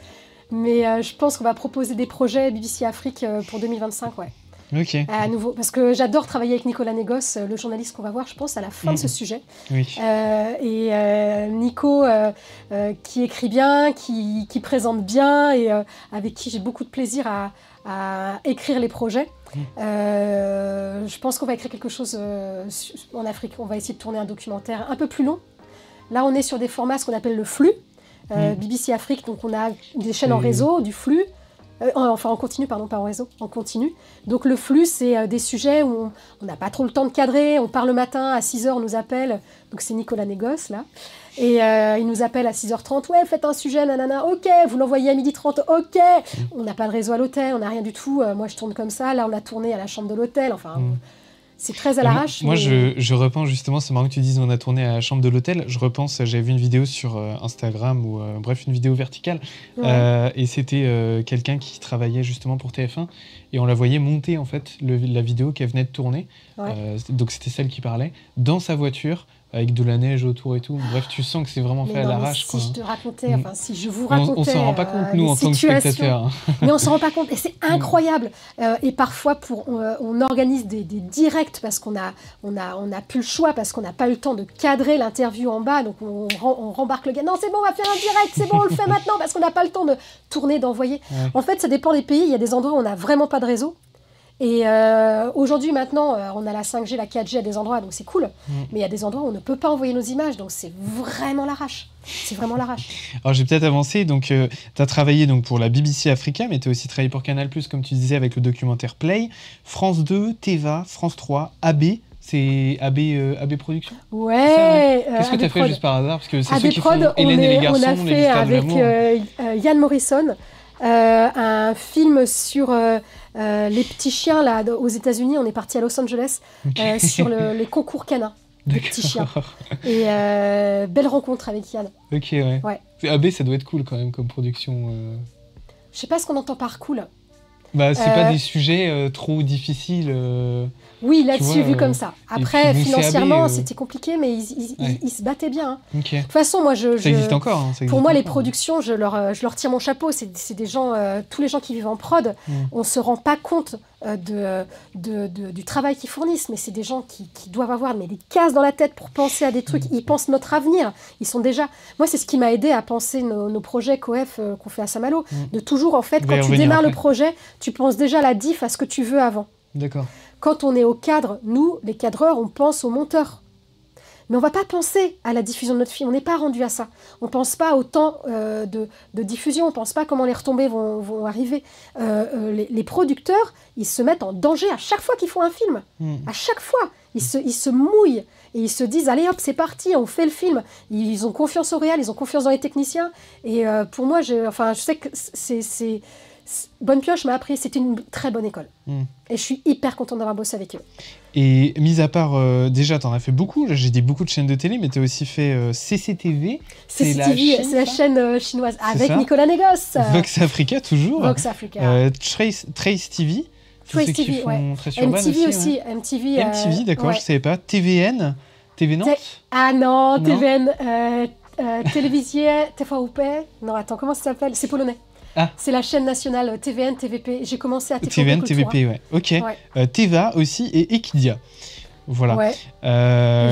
Mais je pense qu'on va proposer des projets BBC Afrique pour 2025, ouais. Ok. À nouveau, parce que j'adore travailler avec Nicolas Negos, le journaliste qu'on va voir, je pense, à la fin de ce sujet. Oui. Nico, qui écrit bien, qui présente bien, et avec qui j'ai beaucoup de plaisir à écrire les projets. Je pense qu'on va écrire quelque chose en Afrique. On va essayer de tourner un documentaire un peu plus long. Là, on est sur des formats, ce qu'on appelle le flux. BBC Afrique, donc on a des chaînes en réseau, du flux, en continu, pardon, pas en réseau, en continu. Donc le flux, c'est des sujets où on n'a pas trop le temps de cadrer, on part le matin, à 6h, on nous appelle, donc c'est Nicolas Negos, là, et il nous appelle à 6h30, ouais, faites un sujet, nanana, ok, vous l'envoyez à 12h30, ok, on n'a pas de réseau à l'hôtel, on n'a rien du tout, moi je tourne comme ça, là on a tourné à la chambre de l'hôtel, enfin... C'est très à l'arrache. Moi, je repense justement, c'est marrant que tu dises on a tourné à la chambre de l'hôtel. Je repense, j'avais vu une vidéo sur Instagram, ou bref, une vidéo verticale. Ouais. Et c'était quelqu'un qui travaillait justement pour TF1. Et on la voyait monter, en fait, la vidéo qu'elle venait de tourner. Ouais. Donc c'était celle qui parlait, dans sa voiture, avec de la neige autour et tout. Bref, tu sens que c'est vraiment fait à l'arrache. Si je te racontais, enfin, si je vous racontais... On s'en rend pas compte, nous, en tant que spectateurs. Mais on s'en rend pas compte. Et c'est incroyable. Et parfois, on organise des directs parce qu'on a plus le choix, parce qu'on n'a pas eu le temps de cadrer l'interview en bas. Donc, on rembarque le gars. Non, c'est bon, on va faire un direct. C'est bon, on le fait maintenant parce qu'on n'a pas le temps de tourner, d'envoyer. Ouais. En fait, ça dépend des pays. Il y a des endroits où on n'a vraiment pas de réseau. Et aujourd'hui, maintenant, on a la 5G, la 4G à des endroits, donc c'est cool. Mais il y a des endroits où on ne peut pas envoyer nos images, donc c'est vraiment l'arrache. C'est vraiment l'arrache. Alors, j'ai peut-être avancé. Donc, tu as travaillé donc, pour la BBC Africa, mais tu as aussi travaillé pour Canal+, comme tu disais, avec le documentaire Play, France 2, Teva, France 3, AB. C'est AB Productions. Ouais. Qu'est-ce que tu as fait juste par hasard? Parce que c'est AB ceux qui Prod, font Hélène et les garçons, on a les fait mystères de avec l'amour. Yann Morrison un film sur les petits chiens là, aux États-Unis. On est parti à Los Angeles sur les concours canins. Des petits chiens. Et belle rencontre avec Yann. Ok, ouais. AB, ça doit être cool quand même comme production. Je sais pas ce qu'on entend par cool. Bah, c'est pas des sujets trop difficiles. Oui, là-dessus, vu comme ça. Après, puis, financièrement, c'était compliqué, mais ils se battaient bien. Hein. Okay. De toute façon, moi, ça existe encore. Hein, ça existe pour moi, encore, les productions, je leur tire mon chapeau. C'est des gens, tous les gens qui vivent en prod, on se rend pas compte du travail qu'ils fournissent, mais c'est des gens qui doivent avoir des cases dans la tête pour penser à des trucs. Ils pensent notre avenir. Ils sont déjà... Moi, c'est ce qui m'a aidé à penser nos projets COEF qu'on fait à Saint-Malo. De toujours, en fait, quand tu démarres le projet, tu penses déjà à la diff, à ce que tu veux avant. D'accord. Quand on est au cadre, nous, les cadreurs, on pense au monteur. Mais on ne va pas penser à la diffusion de notre film. On n'est pas rendu à ça. On ne pense pas au temps de diffusion. On ne pense pas comment les retombées vont arriver. Les producteurs, ils se mettent en danger à chaque fois qu'ils font un film. À chaque fois. Ils se mouillent. Et ils se disent, allez hop, c'est parti, on fait le film. Ils ont confiance au réal, ils ont confiance dans les techniciens. Et pour moi, je sais que c'est Bonne Pioche m'a appris, c'était une très bonne école. Et je suis hyper contente d'avoir bossé avec eux. Et mis à part, déjà, t'en as fait beaucoup. J'ai dit beaucoup de chaînes de télé, mais t'as aussi fait CCTV. CCTV, c'est la chaîne chinoise, avec Nicolas Negos. Vox Africa, toujours. Vox Africa. Trace TV. Trace TV, ouais. MTV aussi. Ouais. MTV, d'accord, je savais pas. TVN. TV Nantes. Ah non, TVN. Télévisier, TVP. Non, attends, comment ça s'appelle? C'est polonais. Ah. C'est la chaîne nationale TVN, TVP. J'ai commencé à TVN, TVP, ouais. Ok. Ouais. Teva aussi et Equidia. Voilà. Ouais. Il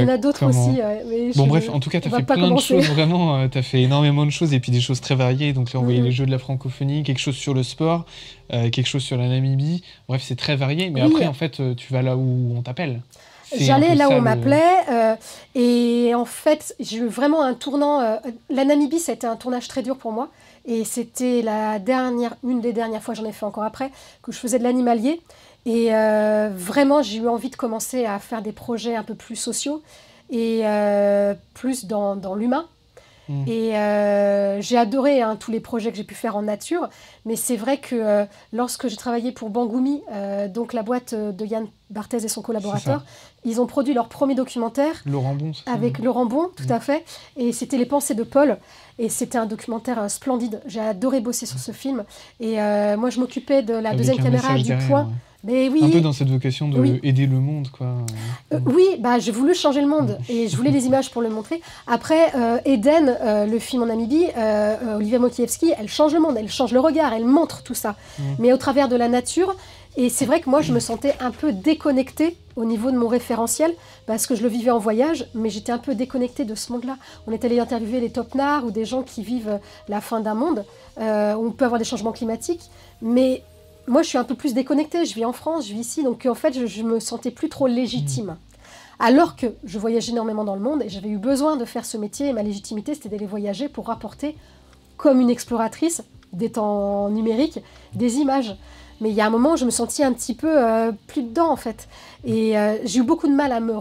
y en a d'autres aussi. Mais bon, bref, en tout cas, tu as fait plein de choses, vraiment. Tu as fait énormément de choses et puis des choses très variées. Donc là, on voyait les jeux de la francophonie, quelque chose sur le sport, quelque chose sur la Namibie. Bref, c'est très varié. Mais après, en fait, tu vas là où on t'appelle. J'allais là où on m'appelait. Et en fait, j'ai eu vraiment un tournant. La Namibie, ça a été un tournage très dur pour moi. Et c'était une des dernières fois, j'en ai fait encore après, que je faisais de l'animalier. Et vraiment, j'ai eu envie de commencer à faire des projets un peu plus sociaux et plus dans l'humain. Et j'ai adoré tous les projets que j'ai pu faire en nature. Mais c'est vrai que lorsque j'ai travaillé pour Bangoumi, donc la boîte de Yann Barthès et son collaborateur, ils ont produit leur premier documentaire. Laurent Bon, avec Laurent Bon, tout à fait. Et c'était Les Pensées de Paul. Et c'était un documentaire splendide. J'ai adoré bosser sur ce film. Et moi, je m'occupais de la deuxième caméra du point. Ouais. Mais oui, un peu dans cette vocation de aider le monde, quoi. Oui, j'ai voulu changer le monde et je voulais des images pour le montrer. Après, Eden, le film en Namibie, Olivia Mokiewski, elle change le monde, elle change le regard, elle montre tout ça. Mais au travers de la nature. Et c'est vrai que moi, je me sentais un peu déconnectée au niveau de mon référentiel parce que je le vivais en voyage, mais j'étais un peu déconnectée de ce monde-là. On est allé interviewer les topnards ou des gens qui vivent la fin d'un monde où on peut avoir des changements climatiques, mais moi, je suis un peu plus déconnectée. Je vis en France, je vis ici, donc en fait, je me sentais plus trop légitime. Alors que je voyage énormément dans le monde et j'avais eu besoin de faire ce métier et ma légitimité, c'était d'aller voyager pour rapporter, comme une exploratrice des temps numériques, des images. Mais il y a un moment où je me sentis un petit peu plus dedans, en fait. Et j'ai eu beaucoup de mal à me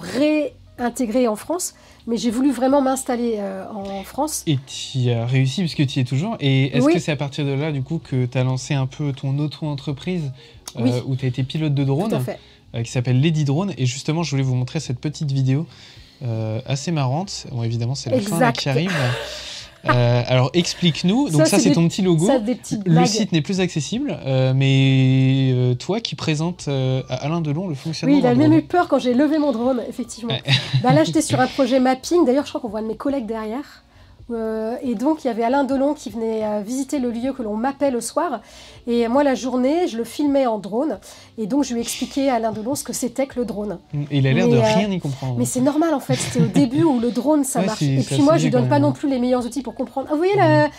réintégrer en France, mais j'ai voulu vraiment m'installer en France. Et tu as réussi, puisque tu y es toujours. Et est-ce que c'est à partir de là, du coup, que tu as lancé un peu ton auto-entreprise où tu as été pilote de drone, qui s'appelle Lady Drone. Et justement, je voulais vous montrer cette petite vidéo assez marrante. Bon, évidemment, c'est la fin là, qui arrive. Alors explique-nous, donc ça c'est ton petit logo, le site n'est plus accessible, mais toi qui présente à Alain Delon le fonctionnement. Oui, il a même eu peur quand j'ai levé mon drone, effectivement. Là j'étais sur un projet mapping, d'ailleurs je crois qu'on voit un de mes collègues derrière, Et donc, il y avait Alain Delon qui venait visiter le lieu que l'on mappait le soir. Et moi, la journée, je le filmais en drone. Et donc, je lui ai expliqué à Alain Delon ce que c'était que le drone. Et il a l'air de rien y comprendre. Mais c'est normal, en fait. C'était au début où le drone, ça marche. Et puis moi, je lui donne pas non plus les meilleurs outils pour comprendre. Ah, vous voyez, là,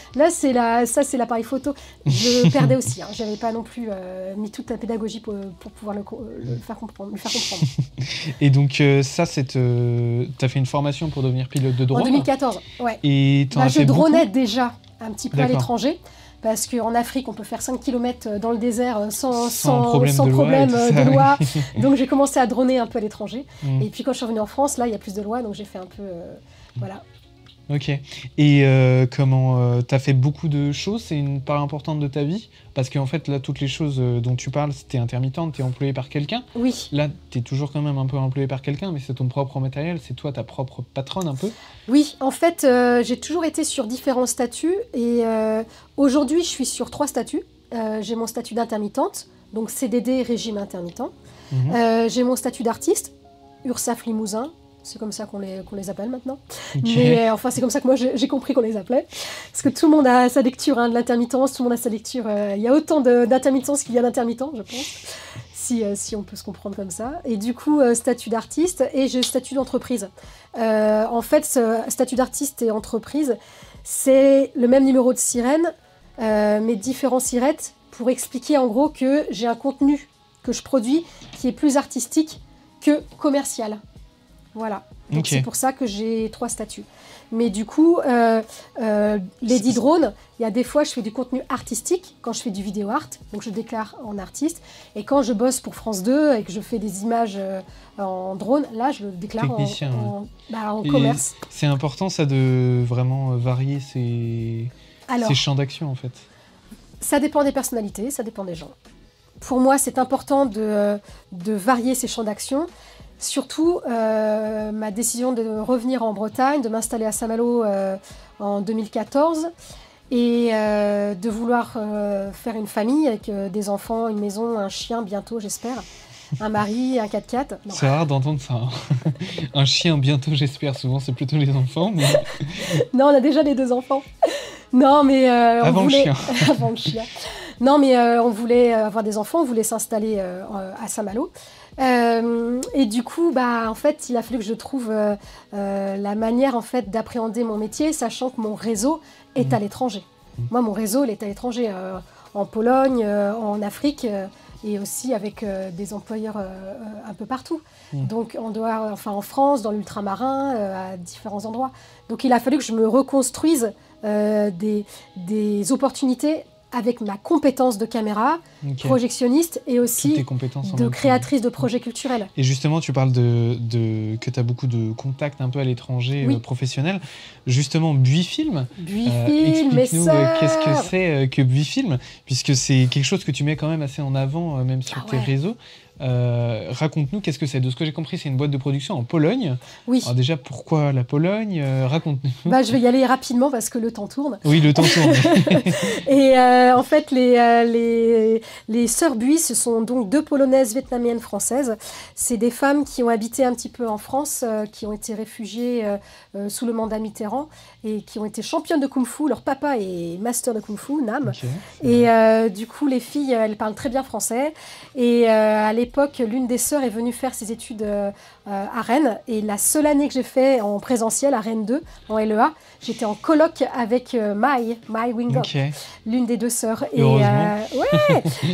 ça, c'est l'appareil photo. Je perdais aussi. Hein. J'avais pas non plus mis toute la pédagogie pour pouvoir le faire comprendre, lui faire comprendre. Et donc, ça, t'as fait une formation pour devenir pilote de drone? En 2014, ouais. Et je dronais déjà un petit peu à l'étranger, parce qu'en Afrique, on peut faire 5 km dans le désert sans problème de loi. Donc j'ai commencé à droner un peu à l'étranger. Et puis quand je suis revenue en France, là, il y a plus de lois, donc j'ai fait un peu... voilà. Ok. Et comment t'as fait beaucoup de choses? C'est une part importante de ta vie? Parce qu'en fait, là, toutes les choses dont tu parles, t'es intermittente, t'es employée par quelqu'un. Oui. Là, t'es toujours quand même un peu employée par quelqu'un, mais c'est ton propre matériel, c'est toi ta propre patronne un peu? Oui, en fait, j'ai toujours été sur différents statuts. Et aujourd'hui, je suis sur 3 statuts. J'ai mon statut d'intermittente, donc CDD, régime intermittent. J'ai mon statut d'artiste, URSAF Limousin. C'est comme ça qu'on les appelle maintenant. Okay. Mais enfin, c'est comme ça que moi, j'ai compris qu'on les appelait. Parce que tout le monde a sa lecture de l'intermittence, tout le monde a sa lecture. Il y a autant d'intermittence qu'il y a d'intermittents, je pense, si on peut se comprendre comme ça. Et du coup, statut d'artiste et j'ai statut d'entreprise. En fait, statut d'artiste et entreprise, c'est le même numéro de sirène, mais différents sirettes, pour expliquer en gros que j'ai un contenu que je produis qui est plus artistique que commercial. Voilà, donc c'est pour ça que j'ai 3 statuts. Mais du coup, Lady Drone, il y a des fois je fais du contenu artistique quand je fais du vidéo art, donc je déclare en artiste. Et quand je bosse pour France 2 et que je fais des images en drone, là je le déclare en commerce. C'est important ça de vraiment varier ces champs d'action en fait. Ça dépend des personnalités, ça dépend des gens. Pour moi, c'est important de varier ces champs d'action. Surtout, ma décision de revenir en Bretagne, de m'installer à Saint-Malo en 2014 et de vouloir faire une famille avec des enfants, une maison, un chien bientôt, j'espère, un mari, un 4x4. C'est rare d'entendre ça. Hein. Un chien bientôt, j'espère. Souvent, c'est plutôt les enfants. Mais... non, on a déjà les 2 enfants. Non, mais avant le chien. Avant le chien. Non, mais on voulait avoir des enfants, on voulait s'installer à Saint-Malo. Et du coup, en fait, il a fallu que je trouve la manière en fait, d'appréhender mon métier, sachant que mon réseau est à l'étranger. Moi, mon réseau, il est à l'étranger, en Pologne, en Afrique, et aussi avec des employeurs un peu partout. Donc, en France, dans l'ultramarin, à différents endroits. Donc, il a fallu que je me reconstruise des opportunités avec ma compétence de caméra, projectionniste et aussi de créatrice de projets culturels. Et justement, tu parles que tu as beaucoup de contacts un peu à l'étranger professionnels. Justement, Buifilm, explique-nous qu'est-ce que c'est que Buifilm, puisque c'est quelque chose que tu mets quand même assez en avant, même sur tes réseaux. Raconte-nous qu'est-ce que c'est. De ce que j'ai compris, c'est une boîte de production en Pologne. Oui. Alors déjà, pourquoi la Pologne? Raconte-nous. Je vais y aller rapidement parce que le temps tourne. Oui, le temps tourne. Et en fait, les sœurs Buis, ce sont donc 2 Polonaises, vietnamiennes, françaises. C'est des femmes qui ont habité un petit peu en France, qui ont été réfugiées sous le mandat Mitterrand et qui ont été championnes de kung-fu. Leur papa est master de kung-fu, Nam. Et du coup, les filles, elles parlent très bien français. Et à l'époque, l'une des sœurs est venue faire ses études à Rennes. Et la seule année que j'ai fait en présentiel, à Rennes 2, en LEA, j'étais en coloc avec Mai Wingok, l'une des 2 sœurs. Et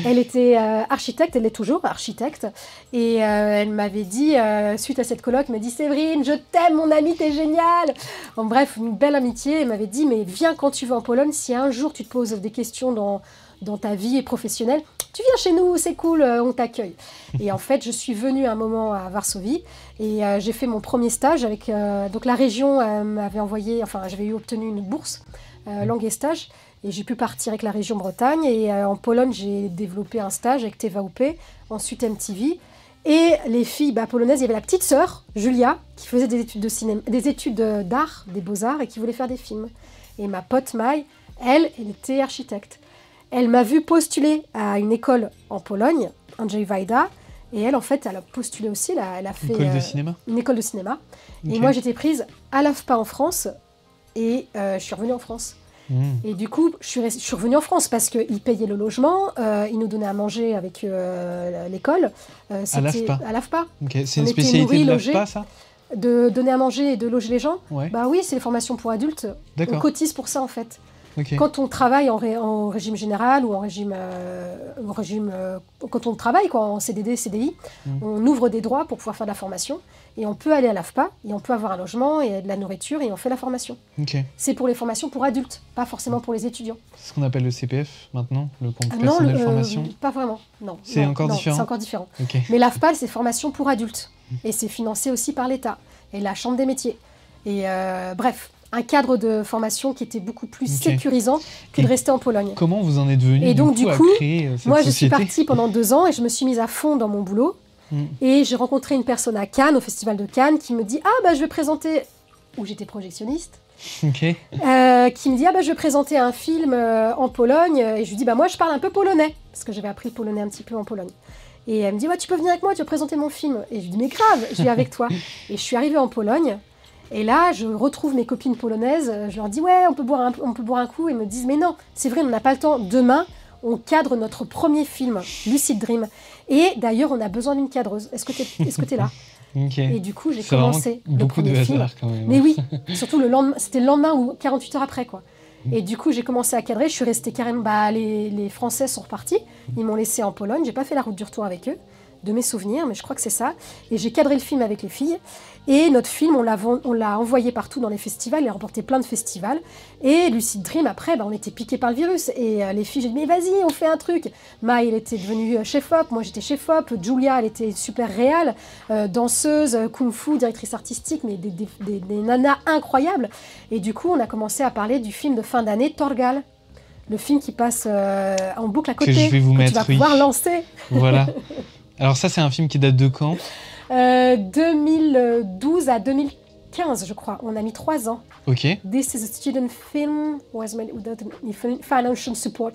elle était architecte, elle l'est toujours architecte. Et elle m'avait dit, suite à cette coloc, elle m'a dit « Séverine, je t'aime, mon amie, t'es géniale !» En bref, une belle amitié. Elle m'avait dit « Mais viens quand tu vas en Pologne, si un jour tu te poses des questions dans ta vie professionnelle, tu viens chez nous, c'est cool, on t'accueille. » Et en fait, je suis venue un moment à Varsovie et j'ai fait mon premier stage avec... donc la région m'avait envoyé... Enfin, j'avais obtenu une bourse, langue et stage, et j'ai pu partir avec la région Bretagne. Et en Pologne, j'ai développé un stage avec TVP, ensuite MTV. Et les filles polonaises, il y avait la petite sœur, Julia, qui faisait des études de cinéma, des études d'art, des beaux-arts, et qui voulait faire des films. Et ma pote Mai, elle était architecte. Elle m'a vu postuler à une école en Pologne, Andrzej Wajda, et elle, en fait, elle a postulé aussi, elle a fait une école de cinéma. Une école de cinéma. Et moi, j'étais prise à l'AFPA en France, et je suis revenue en France. Et du coup, je suis revenue en France parce qu'ils payaient le logement, ils nous donnaient à manger avec l'école. À l'AFPA. À l'AFPA. Okay. C'est une spécialité de l'AFPA, ça? De donner à manger et de loger les gens. Ouais. Bah oui, c'est les formations pour adultes. On cotise pour ça, en fait. Okay. Quand on travaille en régime général ou en régime, quand on travaille quoi, en CDD, CDI, on ouvre des droits pour pouvoir faire de la formation et on peut aller à l'AFPA et on peut avoir un logement et de la nourriture et on fait la formation. Okay. C'est pour les formations pour adultes, pas forcément pour les étudiants. C'est ce qu'on appelle le CPF maintenant, le compte personnel formation. Pas vraiment, non. C'est encore différent. C'est encore différent. Okay. Mais l'AFPA, c'est formation pour adultes et c'est financé aussi par l'État et la Chambre des métiers. Et bref. Un cadre de formation qui était beaucoup plus sécurisant que de rester en Pologne. Comment vous en êtes venu à créer cette moi, société ? Je suis partie pendant 2 ans et je me suis mise à fond dans mon boulot. Et j'ai rencontré une personne à Cannes, au Festival de Cannes, qui me dit « Ah, bah, je vais présenter... » où j'étais projectionniste. Okay. Qui me dit « Ah, bah, je vais présenter un film en Pologne. » Et je lui dis bah, « Moi, je parle un peu polonais. » Parce que j'avais appris le polonais un petit peu en Pologne. Et elle me dit ouais, « Tu peux venir avec moi, tu vas présenter mon film. » Et je lui dis « Mais grave, je viens avec toi. » Et je suis arrivée en Pologne. Et là, je retrouve mes copines polonaises, je leur dis « Ouais, on peut boire un coup », et ils me disent « Mais non, c'est vrai, on n'a pas le temps. Demain, on cadre notre premier film, Lucid Dream. Et d'ailleurs, on a besoin d'une cadreuse. Est-ce que t'es là ?» Et du coup, j'ai commencé le premier film. Quand même. Mais oui, surtout le lendemain, c'était le lendemain ou 48 heures après, quoi. Et du coup, j'ai commencé à cadrer. Je suis restée carrément... les Français sont repartis. Ils m'ont laissée en Pologne. J'ai pas fait la route du retour avec eux, de mes souvenirs, mais je crois que c'est ça. Et j'ai cadré le film avec les filles. Et notre film, on l'a envoyé partout dans les festivals, il a remporté plein de festivals. Et Lucid Dream, après, on était piqués par le virus. Et les filles, j'ai dit, mais vas-y, on fait un truc. Mai, elle était devenue chef-op, moi j'étais chef-op. Julia, elle était super réelle, danseuse, kung-fu, directrice artistique, mais des nanas incroyables. Et du coup, on a commencé à parler du film de fin d'année, Torgal. Le film qui passe en boucle à côté, que je vais vous mettre, tu vas pouvoir lancer. Voilà. Alors ça, c'est un film qui date de quand ? 2012 à 2015, je crois. On a mis 3 ans. Ok. This is a student film was made without any financial support.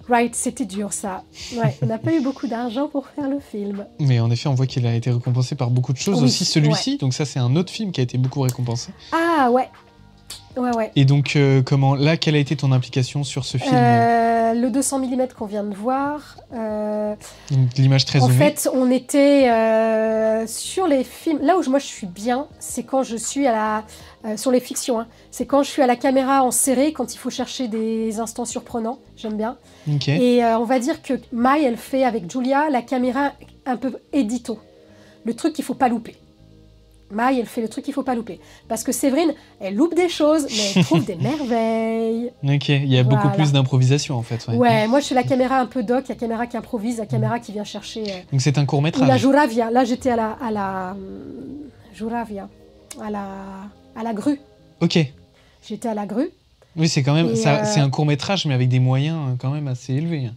Right, c'était dur ça. Ouais, on n'a pas eu beaucoup d'argent pour faire le film. Mais en effet, on voit qu'il a été récompensé par beaucoup de choses. Oui, aussi celui-ci. Ouais. Donc ça, c'est un autre film qui a été beaucoup récompensé. Ah ouais. Ouais. Et donc, quelle a été ton implication sur ce film ? Le 200 mm qu'on vient de voir. L'image très zoomée. En fait, on était sur les films. Là où moi je suis bien, c'est quand je suis sur les fictions. Hein. C'est quand je suis à la caméra en serré, quand il faut chercher des instants surprenants. J'aime bien. Okay. Et on va dire que Mai, elle fait avec Julia la caméra un peu édito. Le truc qu'il ne faut pas louper. Mai, elle fait le truc qu'il ne faut pas louper. Parce que Séverine, elle loupe des choses, mais elle trouve des merveilles. Ok, il y a beaucoup plus d'improvisation en fait. Ouais, moi je suis la caméra un peu doc, la caméra qui improvise, la caméra qui vient chercher... Donc c'est un court-métrage. La Juravia, là j'étais à la Juravia, à la grue. Ok. J'étais à la grue. Oui, c'est quand même... c'est un court-métrage, mais avec des moyens quand même assez élevés.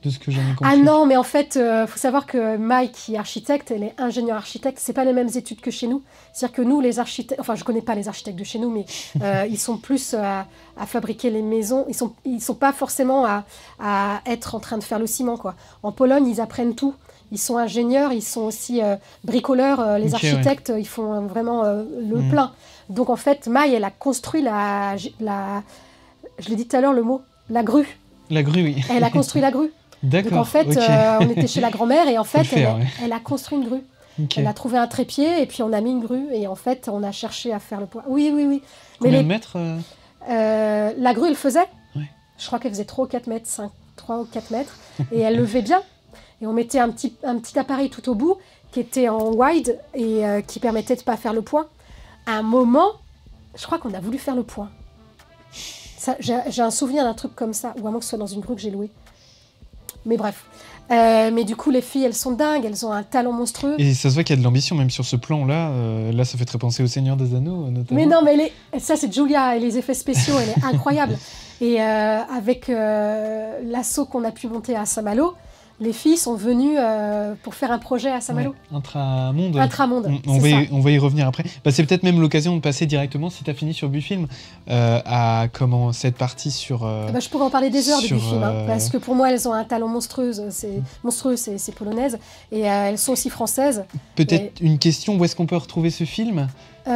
De ce que j'en ai compris. Ah non, mais en fait, faut savoir que Mai, qui est architecte, elle est ingénieure architecte, c'est pas les mêmes études que chez nous. C'est-à-dire que nous, les architectes, enfin, je connais pas les architectes de chez nous, mais ils sont plus à fabriquer les maisons. Ils sont pas forcément à être en train de faire le ciment, quoi. En Pologne, ils apprennent tout. Ils sont ingénieurs, ils sont aussi bricoleurs. Les architectes, ils font vraiment le plein. Donc en fait, Mai, elle a construit je l'ai dit tout à l'heure le mot, la grue. La grue, oui. Elle a construit la grue. D'accord. Donc en fait, on était chez la grand-mère et en fait, ouais. elle a construit une grue. Okay. Elle a trouvé un trépied et puis on a mis une grue et en fait, on a cherché à faire le poids. Oui. Combien de mètres la grue, elle faisait. Ouais. Je crois qu'elle faisait 3 ou 4 mètres, 3 ou 4 mètres. Et elle levait bien. Et on mettait un petit appareil tout au bout qui était en wide et qui permettait de ne pas faire le point. À un moment, je crois qu'on a voulu faire le point. J'ai un souvenir d'un truc comme ça, ou à moins que ce soit dans une grue que j'ai louée. Mais bref. Mais du coup, les filles, elles sont dingues, elles ont un talent monstrueux. Et ça se voit qu'il y a de l'ambition, même sur ce plan-là. Là, ça fait très penser au Seigneur des Anneaux, notamment. Mais non, mais ça, c'est Julia, et les effets spéciaux, elle est incroyable. Et avec l'assaut qu'on a pu monter à Saint-Malo, les filles sont venues pour faire un projet à Saint-Malo. Ouais, Intramonde. On va y revenir après. Bah, c'est peut-être même l'occasion de passer directement, si tu as fini sur Bufilm, à cette partie sur... je pourrais en parler des heures de Bufilm, parce que pour moi, elles ont un talent monstrueux, c'est polonaises, et elles sont aussi françaises. Peut-être une question, où est-ce qu'on peut retrouver ce film ?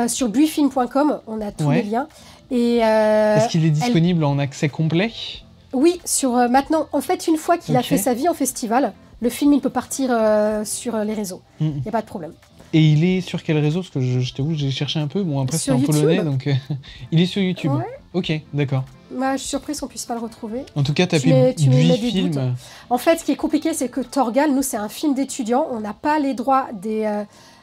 Sur buifilm.com, on a tous les liens. Et, est-ce qu'il est disponible en accès complet? Oui, maintenant, en fait, une fois qu'il a fait sa vie en festival, le film, il peut partir sur les réseaux. Il n'y a pas de problème. Et il est sur quel réseau? Parce que je t'avoue, j'ai cherché un peu. Bon, après, c'est en polonais, donc il est sur YouTube. Ouais. Ok, d'accord. Je suis surprise qu'on puisse pas le retrouver. En tout cas, tapez Buifilm. En fait, ce qui est compliqué, c'est que Torgal, nous, c'est un film d'étudiants. On n'a pas les droits des...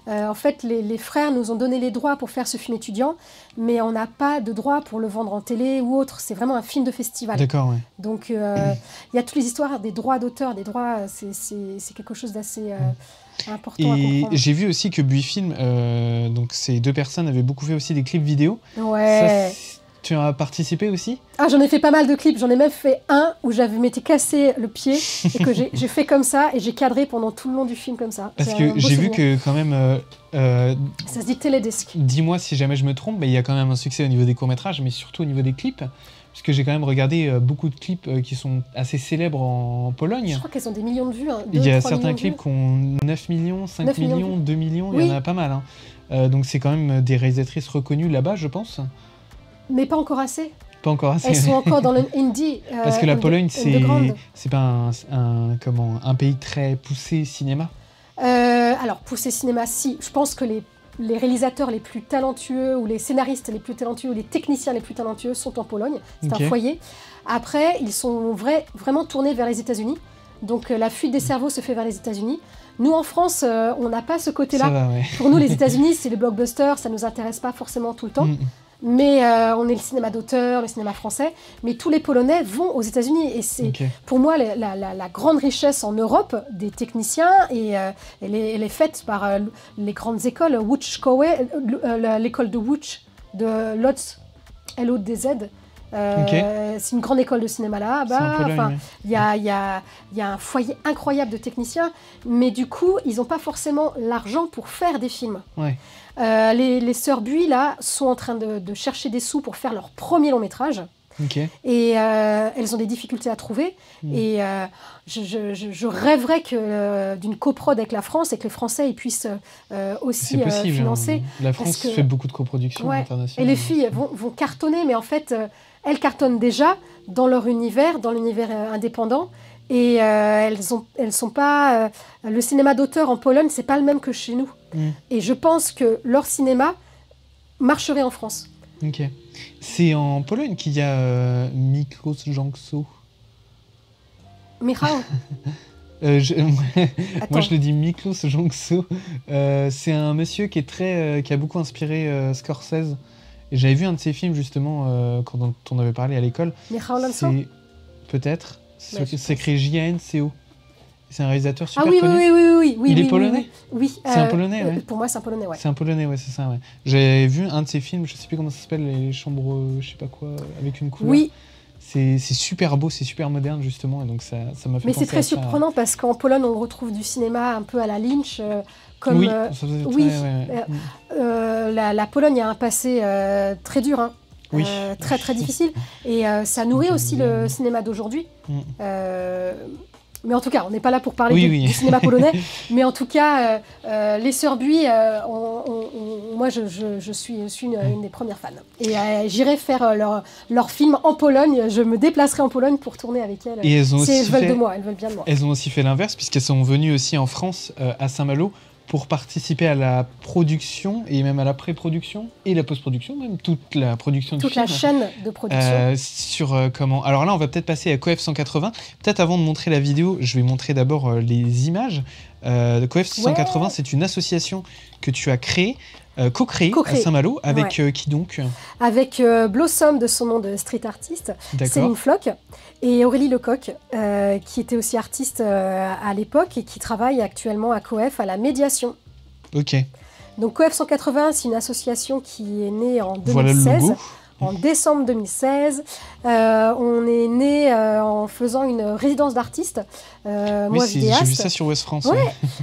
en fait, les frères nous ont donné les droits pour faire ce film étudiant, mais on n'a pas de droits pour le vendre en télé ou autre. C'est vraiment un film de festival. D'accord, ouais. Donc, il y a toutes les histoires des droits d'auteur, des droits... C'est quelque chose d'assez... important à comprendre. Et j'ai vu aussi que Buifilm, donc ces deux personnes avaient beaucoup fait aussi des clips vidéo. Ouais. Ça, tu as participé aussi? Ah, j'en ai fait pas mal de clips. J'en ai même fait un où j'avais m'étais cassé le pied et que j'ai fait comme ça et j'ai cadré pendant tout le long du film comme ça. Parce que j'ai vu que quand même... ça se dit télédisc. Dis-moi si jamais je me trompe, mais il y a quand même un succès au niveau des courts-métrages, mais surtout au niveau des clips. Parce que j'ai quand même regardé beaucoup de clips qui sont assez célèbres en Pologne. Je crois qu'elles ont des millions de vues. Il y a certains clips qui ont 9 millions, 5 millions, 2 millions, oui. Il y en a pas mal. Hein. Donc c'est quand même des réalisatrices reconnues là-bas, je pense. Mais pas encore assez. Pas encore assez. Elles sont encore dans le indie. Parce que la Pologne, c'est pas un pays très poussé cinéma. Alors, poussé cinéma, si. Je pense que les réalisateurs les plus talentueux, ou les scénaristes les plus talentueux, ou les techniciens les plus talentueux sont en Pologne. C'est un foyer. Après, ils sont vraiment tournés vers les États-Unis. Donc, la fuite des cerveaux se fait vers les États-Unis. Nous, en France, on n'a pas ce côté-là. Ouais. Pour nous, les États-Unis, c'est le blockbuster, ça ne nous intéresse pas forcément tout le temps. Mais on est le cinéma d'auteur, le cinéma français. Mais tous les Polonais vont aux États-Unis. Et c'est pour moi la grande richesse en Europe des techniciens. Et elle est faite par les grandes écoles. L'école de Łódź, de Lodz, LODZ. C'est une grande école de cinéma là-bas. Il y a un foyer incroyable de techniciens. Mais du coup, ils n'ont pas forcément l'argent pour faire des films. Ouais. Les sœurs Buis, là, sont en train de chercher des sous pour faire leur premier long métrage. Et elles ont des difficultés à trouver. Et je rêverais d'une coprod avec la France et que les Français ils puissent aussi financer. La France fait beaucoup de coproductions internationales. Et les filles vont cartonner, mais en fait, elles cartonnent déjà dans leur univers, dans l'univers indépendant. Et elles sont pas... le cinéma d'auteur en Pologne, c'est pas le même que chez nous. Et je pense que leur cinéma marcherait en France. Ok. C'est en Pologne qu'il y a Miklos Jankso. Michał Moi, je le dis Miklos Jankso. C'est un monsieur qui a beaucoup inspiré Scorsese. Et j'avais vu un de ses films, justement, quand on avait parlé à l'école. Michał Lanco. Peut-être. C'est écrit J-A-N-C-O. C'est un réalisateur super connu. Oui. Il est polonais? Oui. C'est un polonais, ouais. Pour moi, c'est un polonais, ouais. C'est un polonais, ouais, c'est ça, ouais. J'avais vu un de ses films, je sais plus comment ça s'appelle, les chambres, je sais pas quoi, avec une couleur. Oui. C'est super beau, c'est super moderne, justement, et donc ça m'a fait penser. Mais c'est très surprenant parce qu'en Pologne, on retrouve du cinéma un peu à la Lynch, comme... Oui, ça faisait la Pologne a un passé très dur, hein. Oui. Très difficile, et ça nourrit aussi le cinéma d'aujourd'hui. Mais en tout cas, on n'est pas là pour parler du cinéma polonais. Mais en tout cas, les Sœurs Buis, moi, je suis une des premières fans. Et j'irai faire leur film en Pologne. Je me déplacerai en Pologne pour tourner avec elles. Et elles ont elles veulent de moi, elles veulent bien de moi. Elles ont aussi fait l'inverse, puisqu'elles sont venues aussi en France, à Saint-Malo, pour participer à la production et même à la pré-production et la post-production, même toute la production du film. Toute la chaîne de production. Sur comment... Alors là, on va peut-être passer à Coef 180. Peut-être avant de montrer la vidéo, je vais montrer d'abord les images. Coef 180, c'est une association que tu as créée, co-créée à Saint-Malo, avec qui donc? Avec Blossom, de son nom de street artiste, Céline Floch, et Aurélie Lecoq, qui était aussi artiste à l'époque et qui travaille actuellement à Coef à la médiation. Ok. Donc Coef 180, c'est une association qui est née en 2016. Voilà le logo. En décembre 2016, on est né en faisant une résidence d'artiste. Moi, vidéaste. J'ai vu ça sur Ouest France.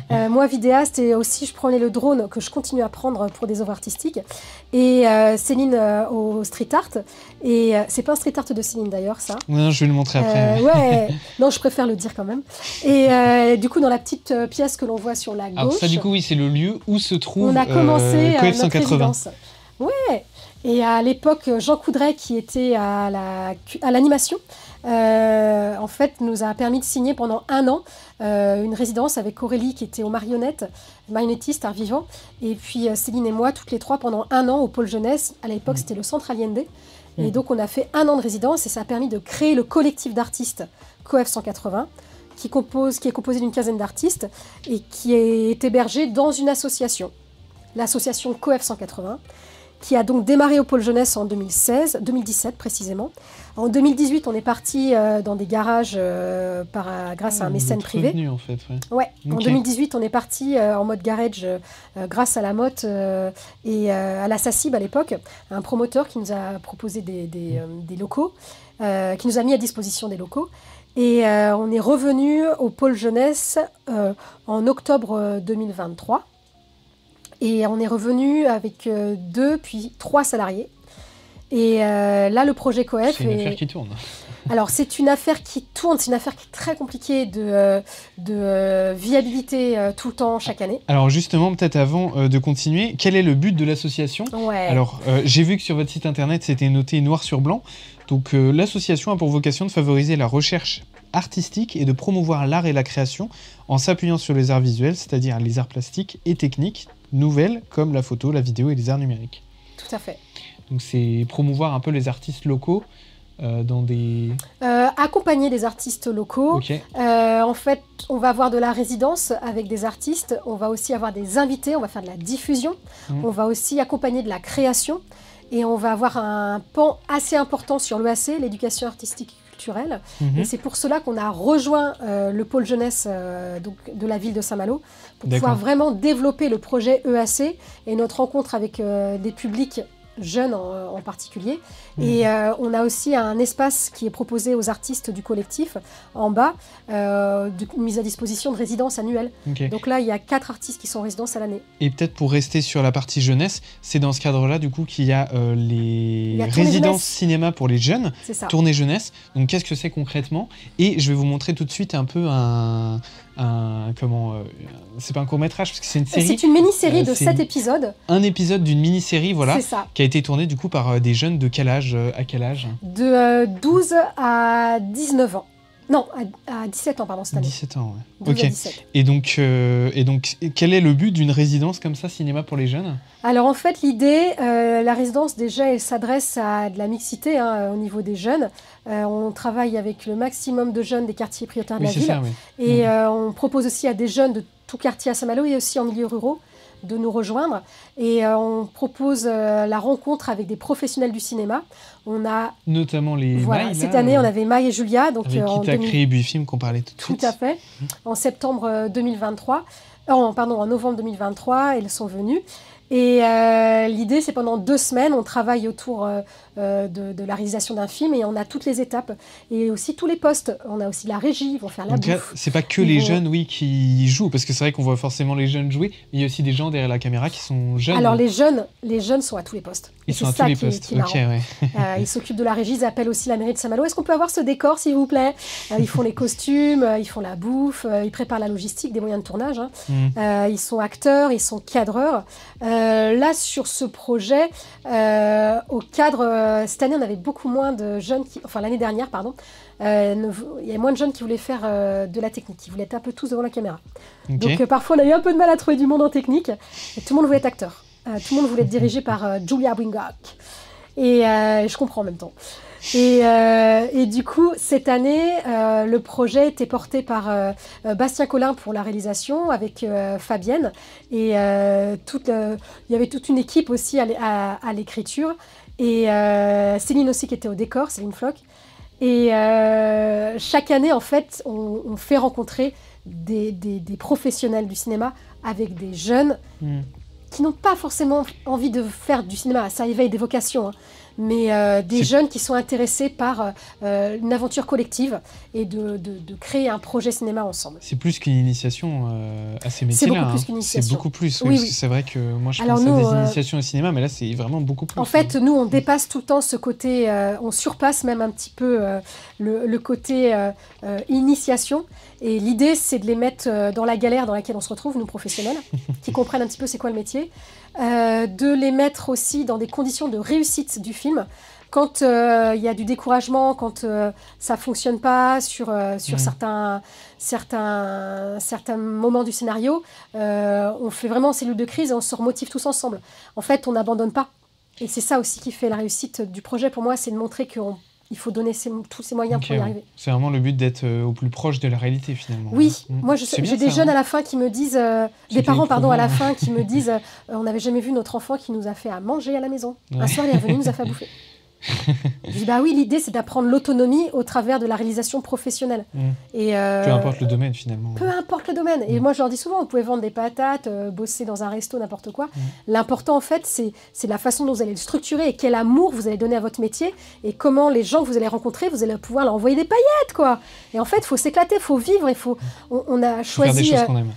Moi, vidéaste, et aussi je prenais le drone que je continue à prendre pour des œuvres artistiques. Et Céline au street art. Et c'est pas un street art de Céline d'ailleurs, ça. Non, je vais le montrer après. Non, je préfère le dire quand même. Et du coup, dans la petite pièce que l'on voit sur la gauche. Alors ça, du coup, oui, c'est le lieu où se trouve on a commencé Coef notre 180. résidence. Ouais. Et à l'époque, Jean Coudray, qui était à l'animation, en fait, nous a permis de signer pendant 1 an une résidence avec Aurélie, qui était aux marionnettes, marionnettiste, art vivant, et puis Céline et moi, toutes les 3, pendant 1 an au pôle jeunesse. À l'époque, c'était le Centre Allende. Et donc, on a fait 1 an de résidence, et ça a permis de créer le collectif d'artistes COEF 180, qui est composé d'une quinzaine d'artistes, et qui est hébergé dans une association, l'association COEF 180, qui a donc démarré au pôle jeunesse en 2017 précisément. En 2018, on est parti dans des garages grâce à un mécène privé. Revenu, en fait, ouais. Okay. En 2018, on est parti en mode garage grâce à la Motte et à la SACIB à l'époque, un promoteur qui nous a proposé des locaux, qui nous a mis à disposition des locaux. Et on est revenu au pôle jeunesse en octobre 2023. Et on est revenu avec 2 puis 3 salariés. Et là, le projet COEF... C'est une affaire qui tourne. Alors, c'est une affaire qui tourne, c'est une affaire qui est très compliquée de viabilité tout le temps, chaque année. Alors justement, peut-être avant de continuer, quel est le but de l'association ? Ouais. Alors, j'ai vu que sur votre site internet, c'était noté noir sur blanc. Donc, l'association a pour vocation de favoriser la recherche artistique et de promouvoir l'art et la création en s'appuyant sur les arts visuels, c'est-à-dire les arts plastiques et techniques nouvelles comme la photo, la vidéo et les arts numériques. Tout à fait. Donc c'est promouvoir un peu les artistes locaux dans des... accompagner des artistes locaux. Okay. En fait, on va avoir de la résidence avec des artistes, on va aussi avoir des invités, on va faire de la diffusion, on va aussi accompagner de la création et on va avoir un pan assez important sur l'EAC, l'éducation artistique et culturelle. Et c'est pour cela qu'on a rejoint le pôle jeunesse donc, de la ville de Saint-Malo pour pouvoir vraiment développer le projet EAC et notre rencontre avec des publics jeunes en particulier. Et on a aussi un espace qui est proposé aux artistes du collectif en bas, mise à disposition de résidences annuelles. Okay. Donc là, il y a 4 artistes qui sont en résidence à l'année. Et peut-être pour rester sur la partie jeunesse, c'est dans ce cadre-là du coup qu'il y a les résidences cinéma pour les jeunes, tournée jeunesse. Donc qu'est-ce que c'est concrètement ? Et je vais vous montrer tout de suite un peu c'est pas un court-métrage parce que c'est une série. C'est une mini-série de 7 épisodes. Un épisode d'une mini-série, voilà, qui a été tournée du coup par des jeunes de quel âge, à quel âge ? De 12 à 19 ans. Non, à 17 ans, pardon, cette année. 17 ans, ouais. Ok. Et donc, quel est le but d'une résidence comme ça, cinéma pour les jeunes ? Alors, en fait, l'idée, la résidence, déjà, elle s'adresse à de la mixité au niveau des jeunes. On travaille avec le maximum de jeunes des quartiers prioritaires de la ville. Ça, oui. Et on propose aussi à des jeunes de tout quartier à Saint-Malo et aussi en milieux ruraux de nous rejoindre. Et on propose la rencontre avec des professionnels du cinéma. On a notamment les Maï, cette année, on avait Maï et Julia. Donc, avec qui tu as créé Buifilm qu'on parlait tout de suite. Tout à fait. En septembre 2023. En novembre 2023, elles sont venues. Et l'idée, c'est pendant 2 semaines, on travaille autour de la réalisation d'un film et on a toutes les étapes et aussi tous les postes. On a aussi la régie, ils vont faire la bouffe. C'est pas que les jeunes, qui jouent, parce que c'est vrai qu'on voit forcément les jeunes jouer, mais il y a aussi des gens derrière la caméra qui sont jeunes. Alors les jeunes sont à tous les postes. Ils sont à tous les postes. Ils s'occupent de la régie, ils appellent aussi la mairie de Saint-Malo. Est-ce qu'on peut avoir ce décor, s'il vous plaît ? Ils font les costumes, ils font la bouffe, ils préparent la logistique des moyens de tournage. Ils sont acteurs, ils sont cadreurs. Là, sur ce projet, au cadre, cette année, on avait beaucoup moins de jeunes, l'année dernière, pardon, il y avait moins de jeunes qui voulaient faire de la technique, qui voulaient être un peu tous devant la caméra. Okay. Donc parfois, on a eu un peu de mal à trouver du monde en technique, et tout le monde voulait être acteur. Tout le monde voulait être dirigé par Julia Wingard. Et je comprends en même temps. Et du coup, cette année, le projet était porté par Bastien Collin pour la réalisation, avec Fabienne. Et il y avait toute une équipe aussi à l'écriture. Et Céline aussi qui était au décor, Céline Floch. Et chaque année, en fait, on fait rencontrer des professionnels du cinéma avec des jeunes qui n'ont pas forcément envie de faire du cinéma. Ça éveille des vocations, mais des jeunes qui sont intéressés par une aventure collective et de créer un projet cinéma ensemble. C'est plus qu'une initiation à ces métiers-là. C'est beaucoup plus qu'une initiation. C'est beaucoup plus, oui. Parce que c'est vrai que moi je pense à des initiations au cinéma, mais là c'est vraiment beaucoup plus. En fait, nous on dépasse tout le temps ce côté, on surpasse même un petit peu le côté initiation. Et l'idée, c'est de les mettre dans la galère dans laquelle on se retrouve, nous professionnels, qui comprennent un petit peu c'est quoi le métier. de les mettre aussi dans des conditions de réussite du film. Quand il y a du découragement, quand ça ne fonctionne pas sur certains moments du scénario, on fait vraiment cellule de crise et on se remotive tous ensemble. En fait, on n'abandonne pas. Et c'est ça aussi qui fait la réussite du projet. Pour moi, c'est de montrer qu'il faut donner tous ses moyens pour y arriver. C'est vraiment le but d'être au plus proche de la réalité, finalement. Oui, moi j'ai des jeunes à la fin qui me disent, des parents à la fin qui me disent, on n'avait jamais vu notre enfant qui nous a fait à manger à la maison. Un soir, il est revenu, il nous a fait à bouffer. Je dis bah oui, l'idée c'est d'apprendre l'autonomie au travers de la réalisation professionnelle. Et, peu importe le domaine finalement. Peu importe le domaine. Et moi je leur dis souvent, vous pouvez vendre des patates, bosser dans un resto, n'importe quoi. L'important en fait c'est la façon dont vous allez le structurer et quel amour vous allez donner à votre métier et comment les gens que vous allez rencontrer, vous allez pouvoir leur envoyer des paillettes quoi. Et en fait il faut s'éclater, il faut vivre, on a choisi... Faire des choses qu'on aime.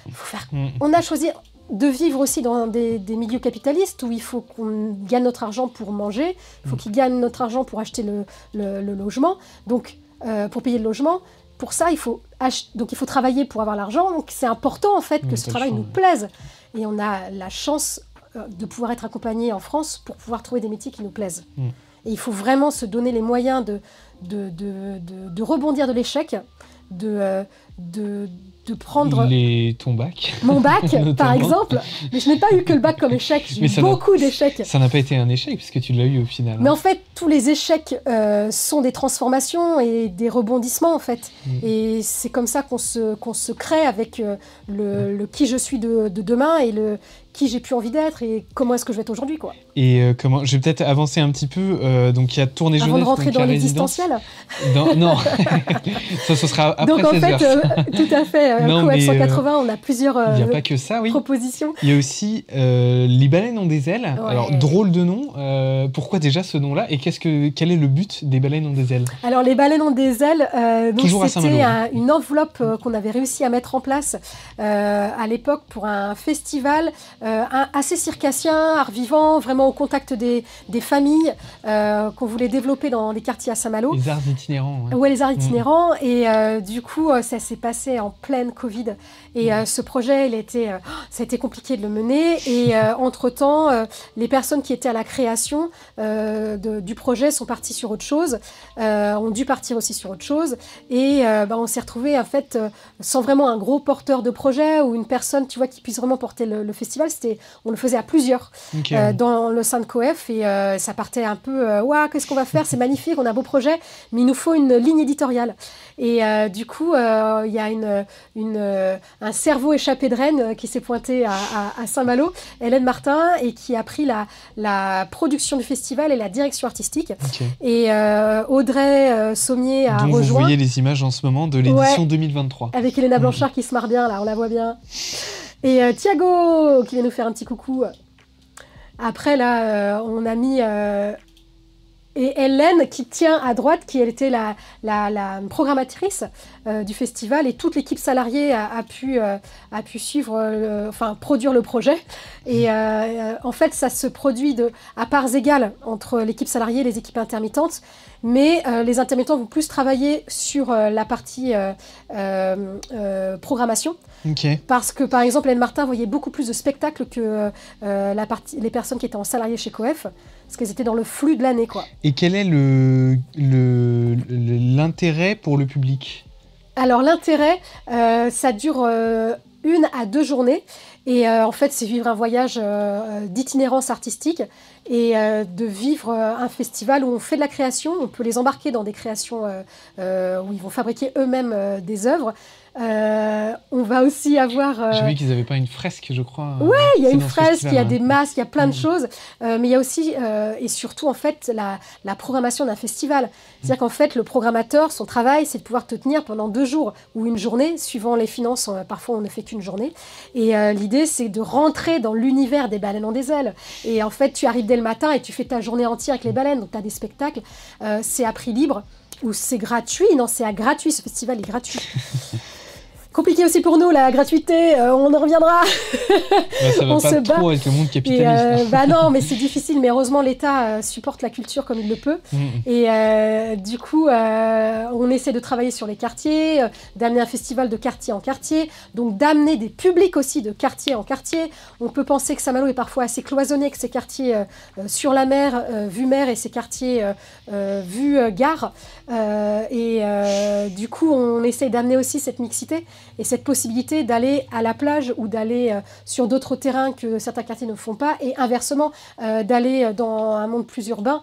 On a choisi de vivre aussi dans des milieux capitalistes où il faut qu'on gagne notre argent pour manger, il faut qu'ils gagnent notre argent pour acheter le logement, donc pour payer le logement. Pour ça, il faut travailler pour avoir l'argent, donc c'est important en fait que ce travail nous plaise. Et on a la chance de pouvoir être accompagné en France pour pouvoir trouver des métiers qui nous plaisent. Et il faut vraiment se donner les moyens de rebondir de l'échec, de prendre ton bac. Mon bac, par exemple. Mais je n'ai pas eu que le bac comme échec, j'ai eu beaucoup d'échecs. Ça n'a pas été un échec, puisque tu l'as eu au final. Mais en fait, tous les échecs sont des transformations et des rebondissements, en fait. Et c'est comme ça qu'on se crée avec le qui je suis de demain et le qui j'ai plus envie d'être et comment est-ce que je vais être aujourd'hui, quoi. Et comment je vais peut-être avancer un petit peu. Donc il y a Tournée Jeunesse. Avant de rentrer dans l'existentiel. Non. ça sera après. Donc en 16 fait, heures. Tout à fait. Coef 180, on a plusieurs il n'y a pas que ça, oui. propositions. Il y a aussi Les baleines ont des ailes. Ouais. Alors drôle de nom. Pourquoi déjà ce nom-là et quel est le but des baleines ont des ailes? Alors les baleines ont des ailes. Toujours c'était une enveloppe qu'on avait réussi à mettre en place à l'époque pour un festival assez circassien, art vivant, vraiment au contact des familles qu'on voulait développer dans les quartiers à Saint-Malo. Les arts itinérants. Ouais, les arts itinérants. Et du coup, ça s'est passé en pleine Covid. Et ce projet, ça a été compliqué de le mener. Et entre-temps, les personnes qui étaient à la création du projet sont parties sur autre chose, ont dû partir aussi sur autre chose. Et on s'est retrouvés, en fait, sans vraiment un gros porteur de projet ou une personne, tu vois, qui puisse vraiment porter le festival. On le faisait à plusieurs dans le sein de Coef. Et ça partait un peu, ouah, qu'est-ce qu'on va faire? C'est magnifique, on a un beau projet, mais il nous faut une ligne éditoriale. Et du coup, il y a un cerveau échappé de Rennes qui s'est pointé à Saint-Malo, Hélène Martin, et qui a pris la production du festival et la direction artistique. Et Audrey Sommier a rejoint. Vous voyez les images en ce moment de l'édition 2023. Avec Elena Blanchard qui se marre bien, là, on la voit bien. Et Thiago qui vient nous faire un petit coucou. Après, là, on a mis... et Hélène qui tient à droite, qui elle était la programmatrice du festival, et toute l'équipe salariée a pu suivre, produire le projet. Et en fait, ça se produit à parts égales entre l'équipe salariée et les équipes intermittentes, mais les intermittents vont plus travailler sur la partie programmation. Parce que, par exemple, Hélène Martin voyait beaucoup plus de spectacles que les personnes qui étaient en salarié chez Coef, parce qu'elles étaient dans le flux de l'année, quoi. Et quel est l'intérêt pour le public? Alors, l'intérêt, ça dure 1 à 2 journées. Et en fait, c'est vivre un voyage d'itinérance artistique et de vivre un festival où on fait de la création. On peut les embarquer dans des créations où ils vont fabriquer eux-mêmes des œuvres. On va aussi avoir... J'ai vu qu'ils n'avaient pas une fresque, je crois. Ouais, il y a une fresque, il y a des masques, il y a plein de choses. Mais il y a aussi, et surtout, en fait, la programmation d'un festival. C'est-à-dire qu'en fait, le programmateur, son travail, c'est de pouvoir te tenir pendant 2 jours ou 1 journée, suivant les finances. Parfois, on ne fait qu'1 journée. Et l'idée, c'est de rentrer dans l'univers des baleines ont des ailes. Et en fait, tu arrives dès le matin et tu fais ta journée entière avec les baleines. Donc, tu as des spectacles. C'est à prix libre ou c'est gratuit. Non, c'est à gratuit. Ce festival est gratuit. Compliqué aussi pour nous, la gratuité, on en reviendra. Ça va pas trop avec le monde capitaliste. Bah non, mais c'est difficile, mais heureusement l'État supporte la culture comme il le peut. Et du coup, on essaie de travailler sur les quartiers, d'amener un festival de quartier en quartier, donc d'amener des publics aussi de quartier en quartier. On peut penser que Saint-Malo est parfois assez cloisonné, que ses quartiers sur la mer, vue mer, et ses quartiers vue gare. Du coup, on essaie d'amener aussi cette mixité et cette possibilité d'aller à la plage ou d'aller sur d'autres terrains que certains quartiers ne font pas, et inversement, d'aller dans un monde plus urbain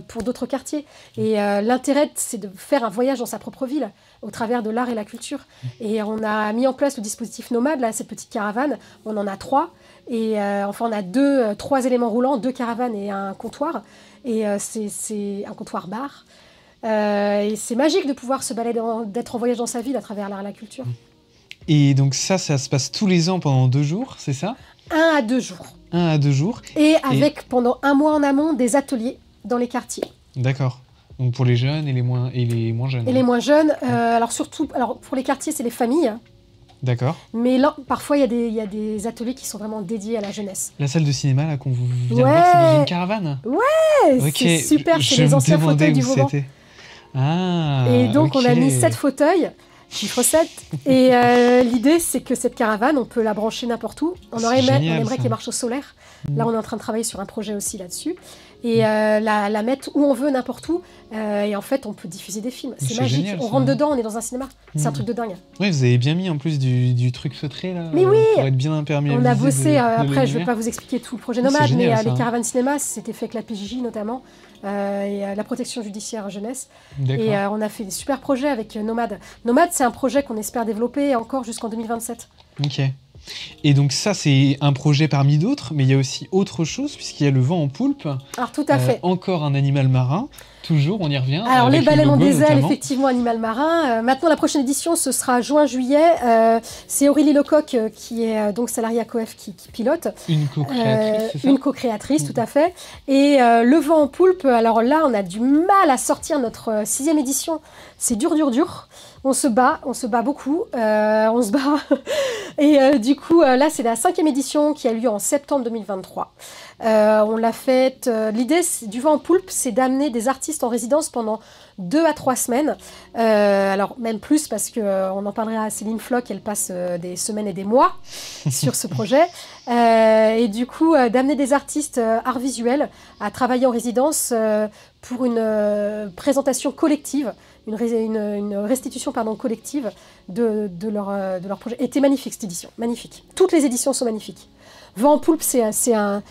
pour d'autres quartiers. Et l'intérêt, c'est de faire un voyage dans sa propre ville au travers de l'art et la culture. Et on a mis en place le dispositif Nomade, là, cette petite caravane. On en a 3. Et enfin, on a 3 éléments roulants, 2 caravanes et un comptoir. Et c'est un comptoir-bar. Et c'est magique de pouvoir se balader, d'être en voyage dans sa ville à travers l'art et la culture. Et donc ça se passe tous les ans pendant 2 jours, c'est ça ? 1 à 2 jours. 1 à 2 jours. Et avec, pendant 1 mois en amont, des ateliers dans les quartiers. D'accord. Donc pour les jeunes et les moins jeunes. Et les moins jeunes, alors pour les quartiers, c'est les familles. D'accord. Mais là, parfois, il y a des ateliers qui sont vraiment dédiés à la jeunesse. La salle de cinéma là qu'on vient de voir, c'est dans une caravane ? Ouais, okay. C'est super, c'est les anciens fauteuils du Vauban. Et donc, on a mis 7 fauteuils, chiffre 7. Et l'idée, c'est que cette caravane, on peut la brancher n'importe où. On aimerait qu'elle marche au solaire. Là, on est en train de travailler sur un projet aussi là-dessus. Et la mettre où on veut, n'importe où. Et en fait, on peut diffuser des films. C'est magique. Génial, on rentre dedans, on est dans un cinéma. C'est un truc de dingue. Oui, vous avez bien mis en plus du truc feutré là. Mais oui, pour être bien imperméabilisé. On a bossé. Après, je ne vais pas vous expliquer tout le projet Nomade, génial, mais les caravanes cinéma, c'était fait avec la PJJ notamment. Et la protection judiciaire jeunesse. Et on a fait des super projets avec Nomade. Nomade, c'est un projet qu'on espère développer encore jusqu'en 2027. Ok. Et donc ça, c'est un projet parmi d'autres, mais il y a aussi autre chose, puisqu'il y a le vent en poulpe. Alors tout à fait. Encore un animal marin, toujours, on y revient. Alors les baleines ont des ailes, effectivement, animal marin. Maintenant, la prochaine édition, ce sera juin-juillet. C'est Aurélie Lecoq, qui est donc salariée à COEF, qui pilote. Une co-créatrice, c'est ça ? Une co-créatrice, tout à fait. Et le vent en poulpe, alors là, on a du mal à sortir notre 6e édition. C'est dur. On se bat beaucoup, on se bat. Et du coup, là, c'est la 5e édition qui a lieu en septembre 2023. On l'a faite. L'idée du vent en poulpe, c'est d'amener des artistes en résidence pendant 2 à 3 semaines. Alors, même plus, parce qu'on en parlera à Céline Floch, elle passe des semaines et des mois sur ce projet. Et du coup, d'amener des artistes art visuel à travailler en résidence pour une présentation collective, une restitution collective de leur projet. Et c'était magnifique cette édition, magnifique. Toutes les éditions sont magnifiques. Vent en poulpe, c'est un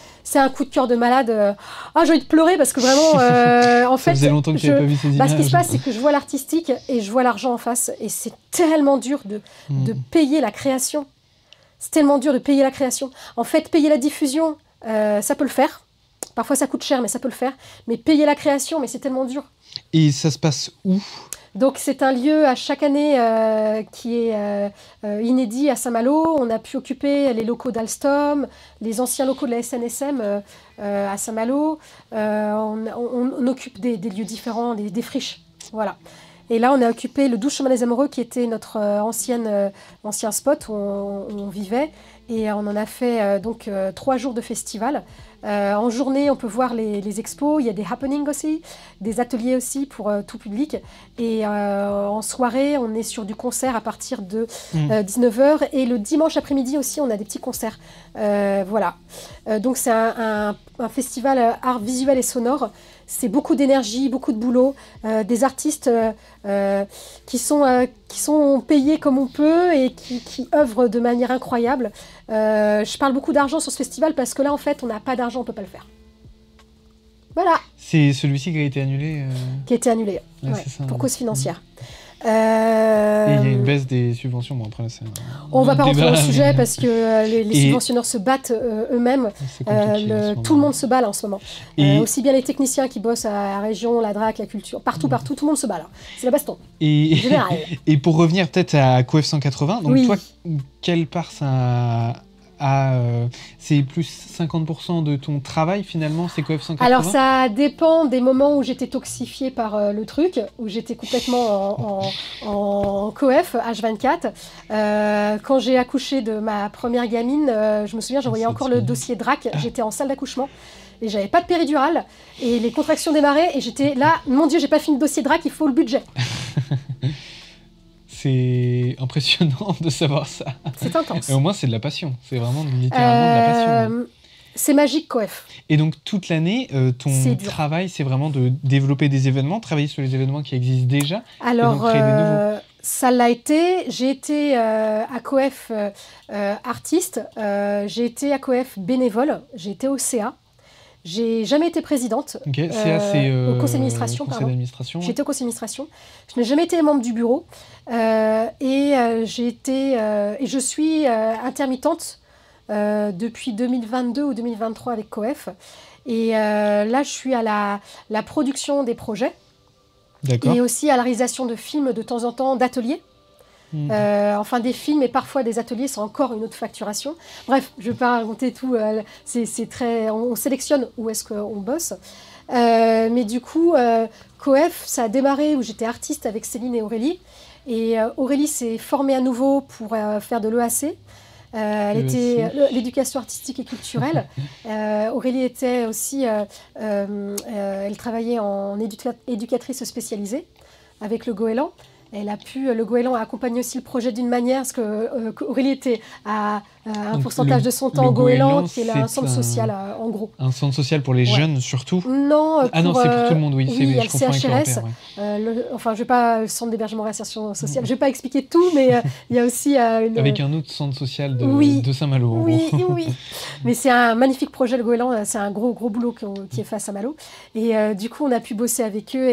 coup de cœur de malade. J'ai envie de pleurer parce que vraiment, en fait, ça faisait longtemps que tu n'avais pas vu ces images. Ce qui se passe, c'est que je vois l'artistique et je vois l'argent en face. Et c'est tellement dur de payer la création. C'est tellement dur de payer la création. En fait, payer la diffusion, ça peut le faire. Parfois, ça coûte cher, mais ça peut le faire. Mais payer la création, mais c'est tellement dur. Et ça se passe où ? Donc, c'est un lieu à chaque année qui est inédit à Saint-Malo. On a pu occuper les locaux d'Alstom, les anciens locaux de la SNSM à Saint-Malo. On occupe des lieux différents, des friches. Voilà. Et là, on a occupé le 12 Chemin des Amoureux, qui était notre ancien spot où on vivait. Et on en a fait 3 jours de festival. En journée, on peut voir les expos. Il y a des happenings aussi, des ateliers aussi pour tout public. Et en soirée, on est sur du concert à partir de 19h. Et le dimanche après-midi aussi, on a des petits concerts. Voilà. Donc, c'est un festival art visuel et sonore. C'est beaucoup d'énergie, beaucoup de boulot, des artistes qui sont payés comme on peut et qui œuvrent de manière incroyable. Je parle beaucoup d'argent sur ce festival parce que là, en fait, on n'a pas d'argent, on ne peut pas le faire. Voilà. C'est celui-ci qui a été annulé Qui a été annulé, ouais, ça, pour cause financière. Et il y a une baisse des subventions. Bon, après, on ne va pas rentrer dans le sujet parce que les subventionneurs se battent eux-mêmes. Tout le monde se bat là en ce moment. Aussi bien les techniciens qui bossent à la région, la DRAC, la culture, partout, tout le monde se bat là. C'est la baston. Général. Et pour revenir peut-être à COEF 180, donc toi, quelle part ça c'est plus 50% de ton travail finalement, c'est Coef 180? Alors ça dépend des moments où j'étais toxifiée par le truc, où j'étais complètement en Coef H24. Quand j'ai accouché de ma première gamine, je me souviens, j'envoyais encore le dossier DRAC, j'étais en salle d'accouchement. Et j'avais pas de péridurale, et les contractions démarraient, et j'étais là, mon Dieu, j'ai pas fini le dossier DRAC, il faut le budget. C'est impressionnant de savoir ça. C'est intense. Et au moins, c'est de la passion. C'est vraiment littéralement de la passion. C'est magique, Coef. Et donc, toute l'année, ton travail, c'est vraiment de développer des événements, travailler sur les événements qui existent déjà, alors, et donc créer des nouveaux. Ça l'a été. J'ai été à Coef artiste, j'ai été à Coef bénévole, j'ai été au CA. J'ai jamais été présidente. Okay. CA, c'est au conseil d'administration. J'étais au conseil d'administration. Je n'ai jamais été membre du bureau. Et je suis intermittente depuis 2022 ou 2023 avec Coef. Et là, je suis à la production des projets. D'accord. Et aussi à la réalisation de films de temps en temps, d'ateliers. Enfin des films et parfois des ateliers, c'est encore une autre facturation. Bref, je ne vais pas raconter tout, c'est très... On sélectionne où est-ce qu'on bosse. Mais du coup, Coef, ça a démarré où j'étais artiste avec Céline et Aurélie. Et Aurélie s'est formée à nouveau pour faire de l'EAC. Elle était l'éducation artistique et culturelle. Aurélie était aussi... elle travaillait en éducatrice spécialisée avec le Goéland. Le Goéland a accompagné aussi le projet d'une manière, parce qu'Aurélie était à un pourcentage de son temps au Goéland, qui est un centre social, en gros. Un centre social pour les jeunes, surtout? Non, non, c'est pour tout le monde, oui. Oui, il y a le CHRS. Enfin, je ne vais pas... Le centre d'hébergement et réinsertion sociale. Je ne vais pas expliquer tout, mais il y a aussi... Avec un autre centre social de Saint-Malo. Oui. Mais c'est un magnifique projet, le Goéland. C'est un gros boulot qui est fait à Saint-Malo. Et du coup, on a pu bosser avec eux.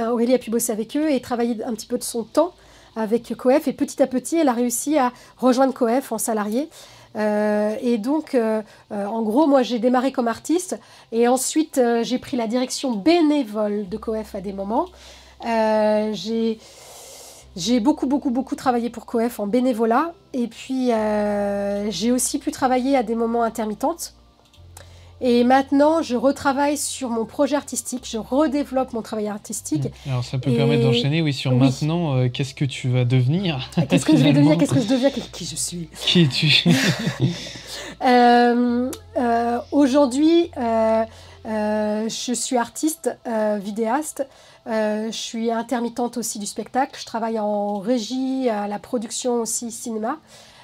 Aurélie a pu bosser avec eux et travailler un petit peu de son temps avec Coef, et petit à petit elle a réussi à rejoindre Coef en salarié, et donc en gros moi j'ai démarré comme artiste et ensuite j'ai pris la direction bénévole de Coef à des moments. J'ai beaucoup travaillé pour Coef en bénévolat, et puis j'ai aussi pu travailler à des moments intermittentes. Et maintenant, je retravaille sur mon projet artistique, je redéveloppe mon travail artistique. Alors ça peut permettre d'enchaîner sur maintenant, qu'est-ce que tu vas devenir? Qu'est-ce que je vais devenir? Qu'est-ce que je deviens? Qui je suis? Qui es-tu? Aujourd'hui, je suis artiste, vidéaste, je suis intermittente aussi du spectacle, je travaille en régie, à la production aussi cinéma.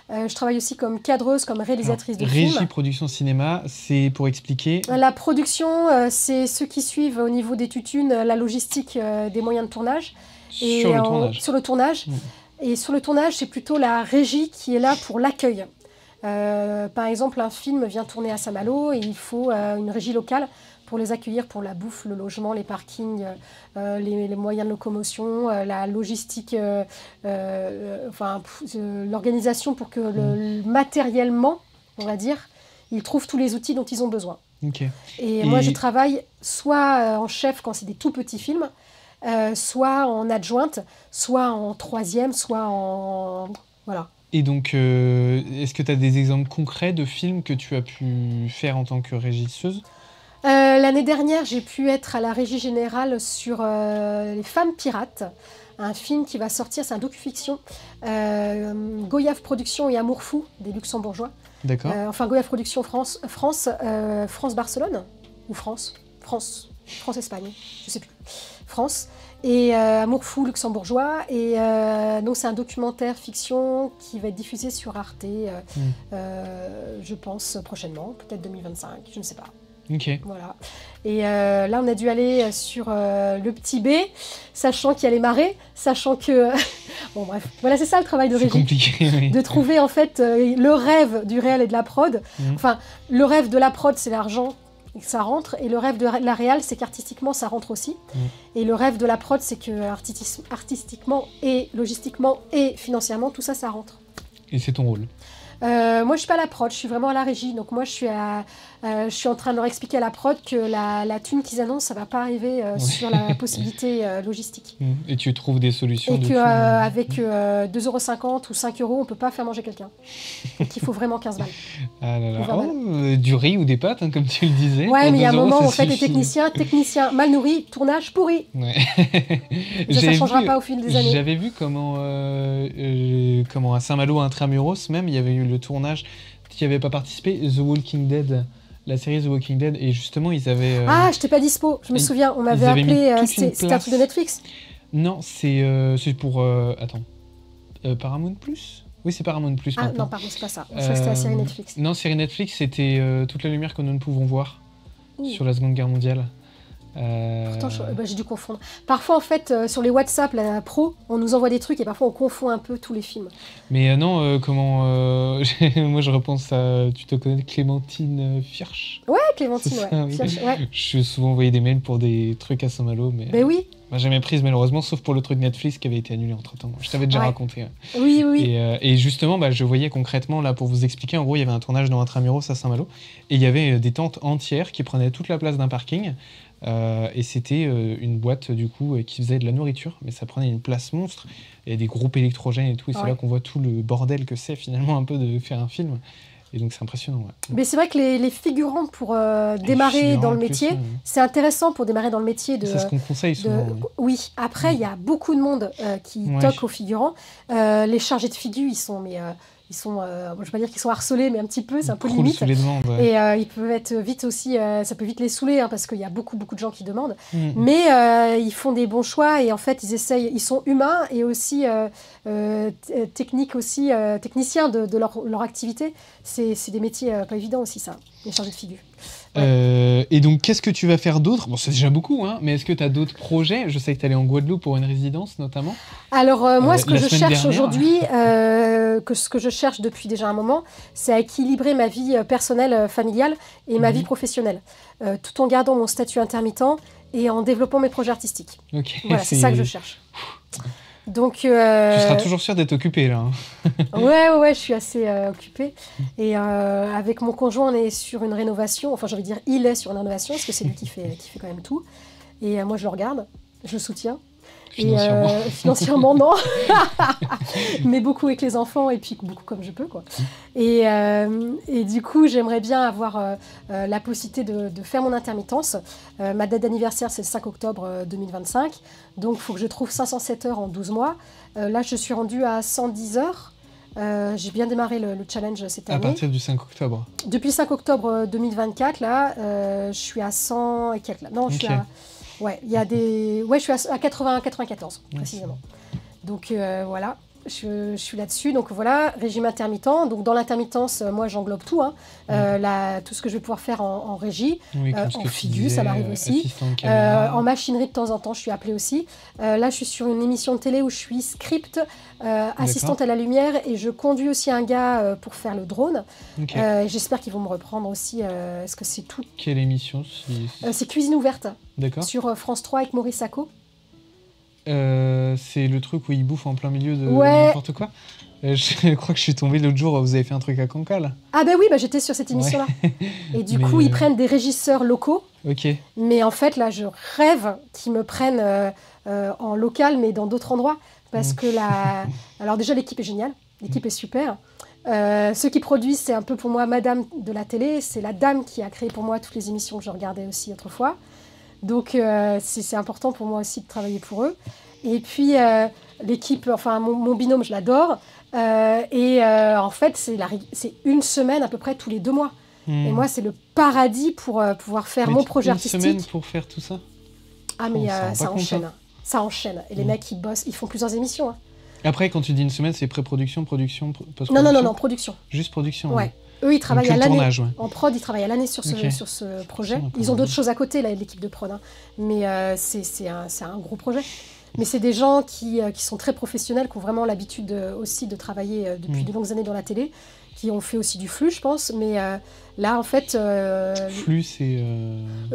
Je travaille aussi comme cadreuse, comme réalisatrice de films. Régie, production, cinéma, c'est pour expliquer... La production, c'est ceux qui suivent au niveau des tutunes, la logistique des moyens de tournage. Sur le tournage. Sur le tournage. Et sur le tournage, c'est plutôt la régie qui est là pour l'accueil. Par exemple, un film vient tourner à Saint-Malo et il faut une régie locale pour les accueillir, pour la bouffe, le logement, les parkings, les moyens de locomotion, la logistique, l'organisation pour que matériellement, on va dire, ils trouvent tous les outils dont ils ont besoin. Okay. Et moi, je travaille soit en chef quand c'est des tout petits films, soit en adjointe, soit en troisième, soit en... Voilà. Et donc, est-ce que tu as des exemples concrets de films que tu as pu faire en tant que régisseuse ? L'année dernière, j'ai pu être à la régie générale sur Les Femmes Pirates, un film qui va sortir, c'est un docu-fiction, Goyave Productions et Amour Fou, des Luxembourgeois. D'accord. Goyave Productions France-Barcelone, ou France-Espagne, je sais plus, France, et Amour Fou luxembourgeois, et donc c'est un documentaire fiction qui va être diffusé sur Arte, je pense prochainement, peut-être 2025, je ne sais pas. Ok. Voilà. Et là, on a dû aller sur le petit B, sachant qu'il y a les marées, sachant que... bon, bref. Voilà, c'est ça le travail de régie. C'est compliqué, oui. De trouver, en fait, le rêve du réel et de la prod. Enfin, le rêve de la prod, c'est l'argent, et que ça rentre. Et le rêve de la réal, c'est qu'artistiquement, ça rentre aussi. Et le rêve de la prod, c'est que artistiquement et logistiquement et financièrement, tout ça, ça rentre. Et c'est ton rôle. Moi, je suis pas à la prod, je suis vraiment à la régie. Donc moi, je suis en train de leur expliquer à la prod que la thune qu'ils annoncent, ça va pas arriver sur la possibilité logistique. Et tu trouves des solutions Et de qu'avec 2,50 € ou 5 €, on peut pas faire manger quelqu'un. Donc il faut vraiment 15 balles. Ah là là. Du riz ou des pâtes, hein, comme tu le disais. Ouais, mais il y a un 2 €, moment où ça on fait des suffit. techniciens mal nourris, tournage pourri. Ouais. Ça changera pas au fil des années. J'avais vu comment à Saint-Malo, Intramuros, même, il y avait eu le tournage qui n'avait pas participé, The Walking Dead, la série The Walking Dead, et justement, ils avaient... Ah, j'étais pas dispo, je me souviens, on m'avait avaient mis appelé, toute une c'était un truc de Netflix. Non, c'est pour... attends. Paramount Plus? Oui, c'est Paramount Plus Ah maintenant. non, pardon, c'est pas ça. Je crois que c'était la série Netflix. Non, série Netflix, c'était Toute la lumière que nous ne pouvons voir sur la Seconde Guerre mondiale. Pourtant, j'ai dû confondre. Parfois, en fait, sur les WhatsApp, la pro, on nous envoie des trucs et parfois on confond un peu tous les films. Mais non, moi je repense à... Tu te connais Clémentine Firsch? Ouais, Clémentine, ça, Firsch, ouais. Je suis souvent envoyé des mails pour des trucs à Saint-Malo, mais... Ben oui. Jamais prise malheureusement, sauf pour le truc Netflix qui avait été annulé entre-temps. Je t'avais déjà raconté. Oui. Et justement, je voyais concrètement, là, pour vous expliquer, en gros, il y avait un tournage dans Intramuros à Saint-Malo, et il y avait des tentes entières qui prenaient toute la place d'un parking, et c'était une boîte, du coup, qui faisait de la nourriture, mais ça prenait une place monstre, et des groupes électrogènes et tout, et c'est là qu'on voit tout le bordel que c'est, finalement, un peu de faire un film. Et donc c'est impressionnant. Ouais. Mais c'est vrai que les figurants pour démarrer dans le métier, c'est intéressant pour démarrer dans le métier. C'est ce qu'on conseille souvent. Oui, après il y a beaucoup de monde qui toque aux figurants. Les chargés de figures, ils sont... je ne vais pas dire qu'ils sont harcelés, mais un petit peu, c'est un peu limite. Les demandes, Et ils peuvent être vite aussi, ça peut vite les saouler, hein, parce qu'il y a beaucoup de gens qui demandent. Mais ils font des bons choix et en fait, ils sont humains et aussi techniciens de leur activité. C'est des métiers pas évidents aussi, ça, les chargés de figure. Ouais. Et donc, qu'est-ce que tu vas faire d'autre? Bon, c'est déjà beaucoup, hein, mais est-ce que tu as d'autres projets? Je sais que tu allais en Guadeloupe pour une résidence, notamment. Alors, moi, ce que je cherche aujourd'hui, ce que je cherche depuis déjà un moment, c'est à équilibrer ma vie personnelle, familiale et ma vie professionnelle, tout en gardant mon statut intermittent et en développant mes projets artistiques. Voilà, c'est ça que je cherche. Donc, tu seras toujours sûre d'être occupée, là. Ouais, je suis assez occupée. Et avec mon conjoint, on est sur une rénovation. Enfin, j'ai envie de dire, il est sur une rénovation, parce que c'est lui qui fait quand même tout. Et moi, je le regarde, je le soutiens. Financièrement. Financièrement, non. Mais beaucoup avec les enfants, et puis beaucoup comme je peux, quoi. Et du coup, j'aimerais bien avoir la possibilité de faire mon intermittence. Ma date d'anniversaire, c'est le 5 octobre 2025. Donc, il faut que je trouve 507 heures en 12 mois. Là, je suis rendue à 110 heures. J'ai bien démarré le challenge cette année. À partir du 5 octobre. Depuis le 5 octobre 2024, là, je suis à 100 et quelques. Là. Non, je suis à... Ouais, il y a des... Ouais, je suis à 94, précisément. Donc, voilà, je suis là-dessus. Donc, voilà, régime intermittent. Donc, dans l'intermittence, moi, j'englobe tout. Hein. Tout ce que je vais pouvoir faire en régie, en figure, ça m'arrive aussi. En machinerie, de temps en temps, je suis appelée aussi. Là, je suis sur une émission de télé où je suis script, assistante à la lumière, et je conduis aussi un gars pour faire le drone. J'espère qu'ils vont me reprendre aussi. Est-ce que c'est tout? Quelle émission? C'est Cuisine ouverte. D'accord. Sur France 3 avec Maurice Sacco. C'est le truc où il bouffe en plein milieu de n'importe quoi. Je crois que je suis tombée l'autre jour, vous avez fait un truc à Cancale. Ah bah oui, j'étais sur cette émission-là. Et du coup, ils prennent des régisseurs locaux. Mais en fait, là, je rêve qu'ils me prennent en local, mais dans d'autres endroits. Parce que alors déjà, l'équipe est géniale. L'équipe est super. Ceux qui produisent, c'est un peu pour moi madame de la télé. C'est la dame qui a créé pour moi toutes les émissions que je regardais aussi autrefois. Donc, c'est important pour moi aussi de travailler pour eux. Et puis, l'équipe, enfin, mon binôme, je l'adore. En fait, c'est une semaine à peu près tous les 2 mois. Et moi, c'est le paradis pour pouvoir faire mon projet artistique. Une semaine pour faire tout ça? Ah, mais ça enchaîne. Hein. Ça enchaîne. Et les mecs, ils bossent, ils font plusieurs émissions. Hein. Après, quand tu dis une semaine, c'est pré-production, production, post-production? Non, production. Juste production? Ouais. Eux, ils travaillent à l'année. En prod, ils travaillent à l'année sur ce projet. Ils ont d'autres choses à côté, là, l'équipe de prod. Hein. Mais c'est un gros projet. Mais c'est des gens qui sont très professionnels, qui ont vraiment l'habitude aussi de travailler depuis de longues années dans la télé, qui ont fait aussi du flux, je pense. Mais là, en fait... flux, c'est...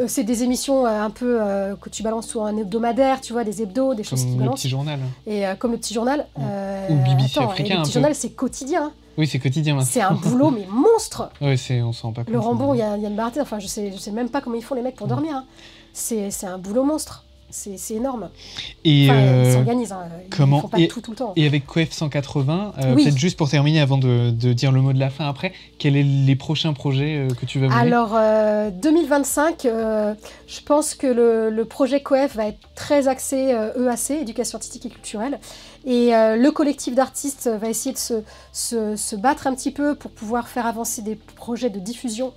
c'est des émissions un peu que tu balances sur un hebdomadaire, tu vois, des hebdos, des choses qui balancent. Comme le petit journal. Et comme le petit journal. Ou BBC africain. Le petit journal, c'est quotidien. Oui, c'est quotidien maintenant. C'est un boulot, mais monstre. Ouais, on s'en rend pas compte. Le Rambon, Yann Barthé, enfin, je sais même pas comment ils font les mecs pour dormir. Hein. C'est un boulot monstre. C'est énorme. Et ils s'organisent, hein. Comment... Ils font pas tout le temps. Et avec Coef 180, peut-être juste pour terminer, avant de dire le mot de la fin après, quels sont les prochains projets que tu vas mener? Alors, 2025, je pense que le projet Coef va être très axé EAC, éducation artistique et culturelle. Et le collectif d'artistes va essayer de se battre un petit peu pour pouvoir faire avancer des projets de diffusion